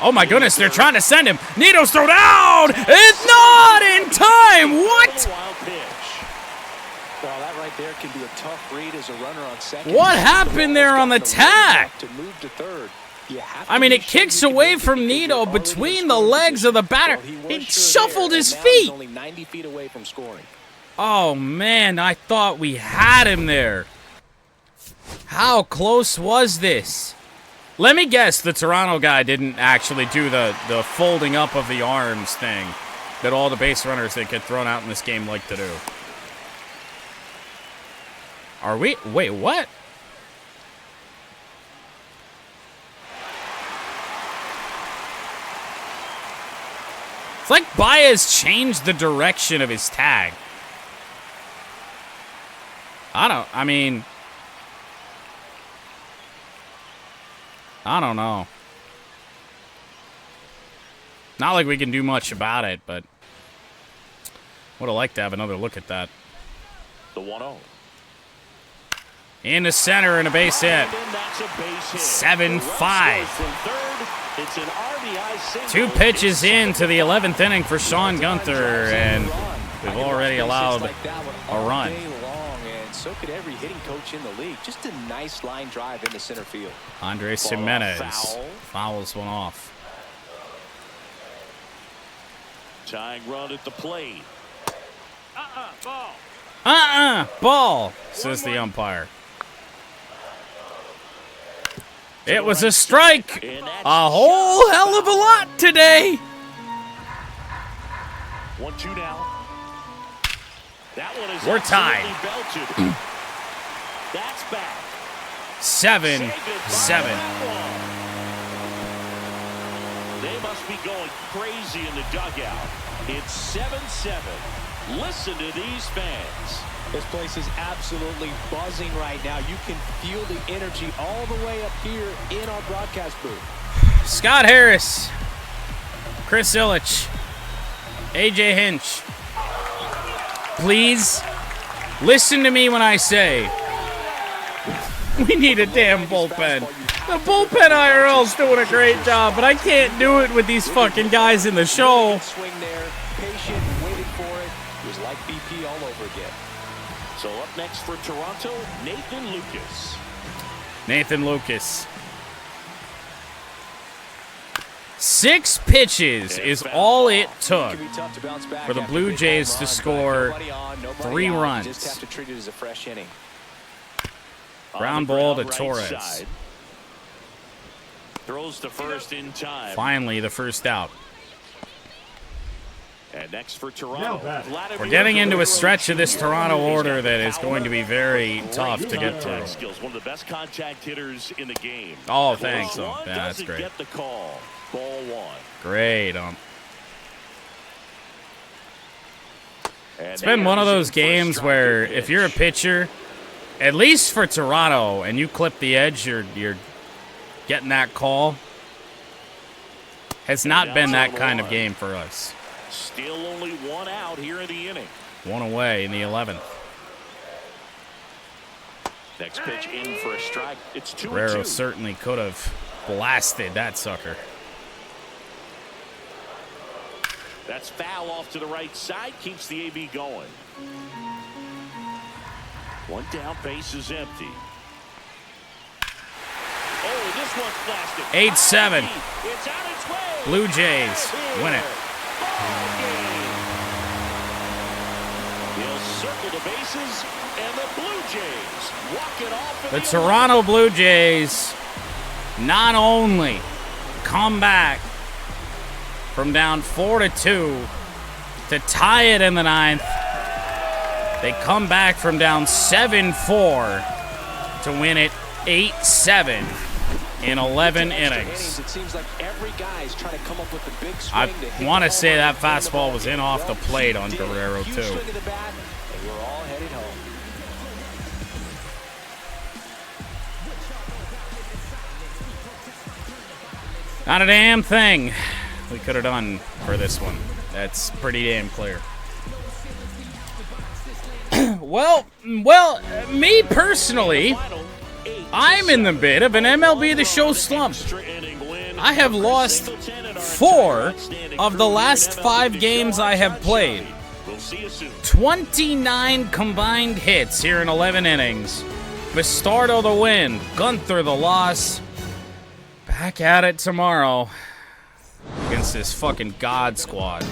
Oh my goodness, they're trying to send him. Nito's thrown out. It's not in time. What? Wild pitch. Well, that right there can be a tough read as a runner on second. What happened there on the tag? To move to third. You have to I mean, be it sure kicks you can away make it from because Nito you're already between in the scoring legs of the position. batter. Well, he He was sure shuffled there, his and now he's feet. only 90 feet away from scoring. Oh man, I thought we had him there. How close was this? Let me guess the Toronto guy didn't actually do the folding up of the arms thing that all the base runners that get thrown out in this game like to do. Are we? Wait, what? It's like Baez changed the direction of his tag. I don't know. Not like we can do much about it, but would have liked to have another look at that. The 1-0. In the center and a base hit. And that's a base hit. 7-5. From third. It's an RBI single. 2 pitches into the 11th inning for Sean Gunther, and we've already allowed a run. So could every hitting coach in the league. Just a nice line drive into center field. Andres Jimenez Foul. fouls one off. Tying run at the plate. Ball. Ball, says the umpire. It was a strike. And that's A whole hell of a lot today. 1-2 now. That one is We're tied. absolutely belted. That's back. 7-7. They must be going crazy in the dugout. It's 7-7. Listen to these fans. This place is absolutely buzzing right now. You can feel the energy all the way up here in our broadcast booth. Scott Harris, Chris Illich, AJ Hinch. Please listen to me when I say we need a damn bullpen. The bullpen IRL's doing a great job, but I can't do it with these fucking guys in the show. Swing there, patient, waited for it. It was like BP all over again. So up next for Toronto, Nathan Lucas. Nathan Lucas. 6 pitches is all it took for the Blue Jays to score 3 runs. Just have to treat it as a fresh inning. Ground ball to Torres. Side. Throws to first in time. Finally, the first out. And next for Toronto, We're getting into a stretch of this Toronto order that is going to be very tough to get through. One of the best contact hitters in the game. Oh, thanks. Yeah, that's great. Get the call. Ball 1. Great. It's been one of those games where if you're a pitcher, at least for Toronto, and you clip the edge, you're getting that call. Has not been that kind of game for us. Still only 1 out here in the inning. 1 away in the 11th. Next pitch in for a strike. It's 2-2. Guerrero certainly could have blasted that sucker. That's foul off to the right side. Keeps the AB going. 1 down, base is empty. Oh, this one's blasted. 8-7. It's on its way. Blue Jays win it. He'll circle the bases, and the Blue Jays walk it off. The Toronto Blue Jays not only come back from down 4-2 to tie it in the 9th, they come back from down 7-4 to win it 8-7 in 11 innings. It seems like every guy's trying to come up with the big swing. I want to say that fastball was in off the plate on Guerrero, too. Swing of the bat, and we're all headed home. Not a damn thing we could have done for this one. That's pretty damn clear. Well, me personally, I'm in the bit of an MLB The Show slump. I have lost 4 of the last 5 games I have played. 29 combined hits here in 11 innings. Bastardo the win, Gunther the loss. Back at it tomorrow against this fucking God squad.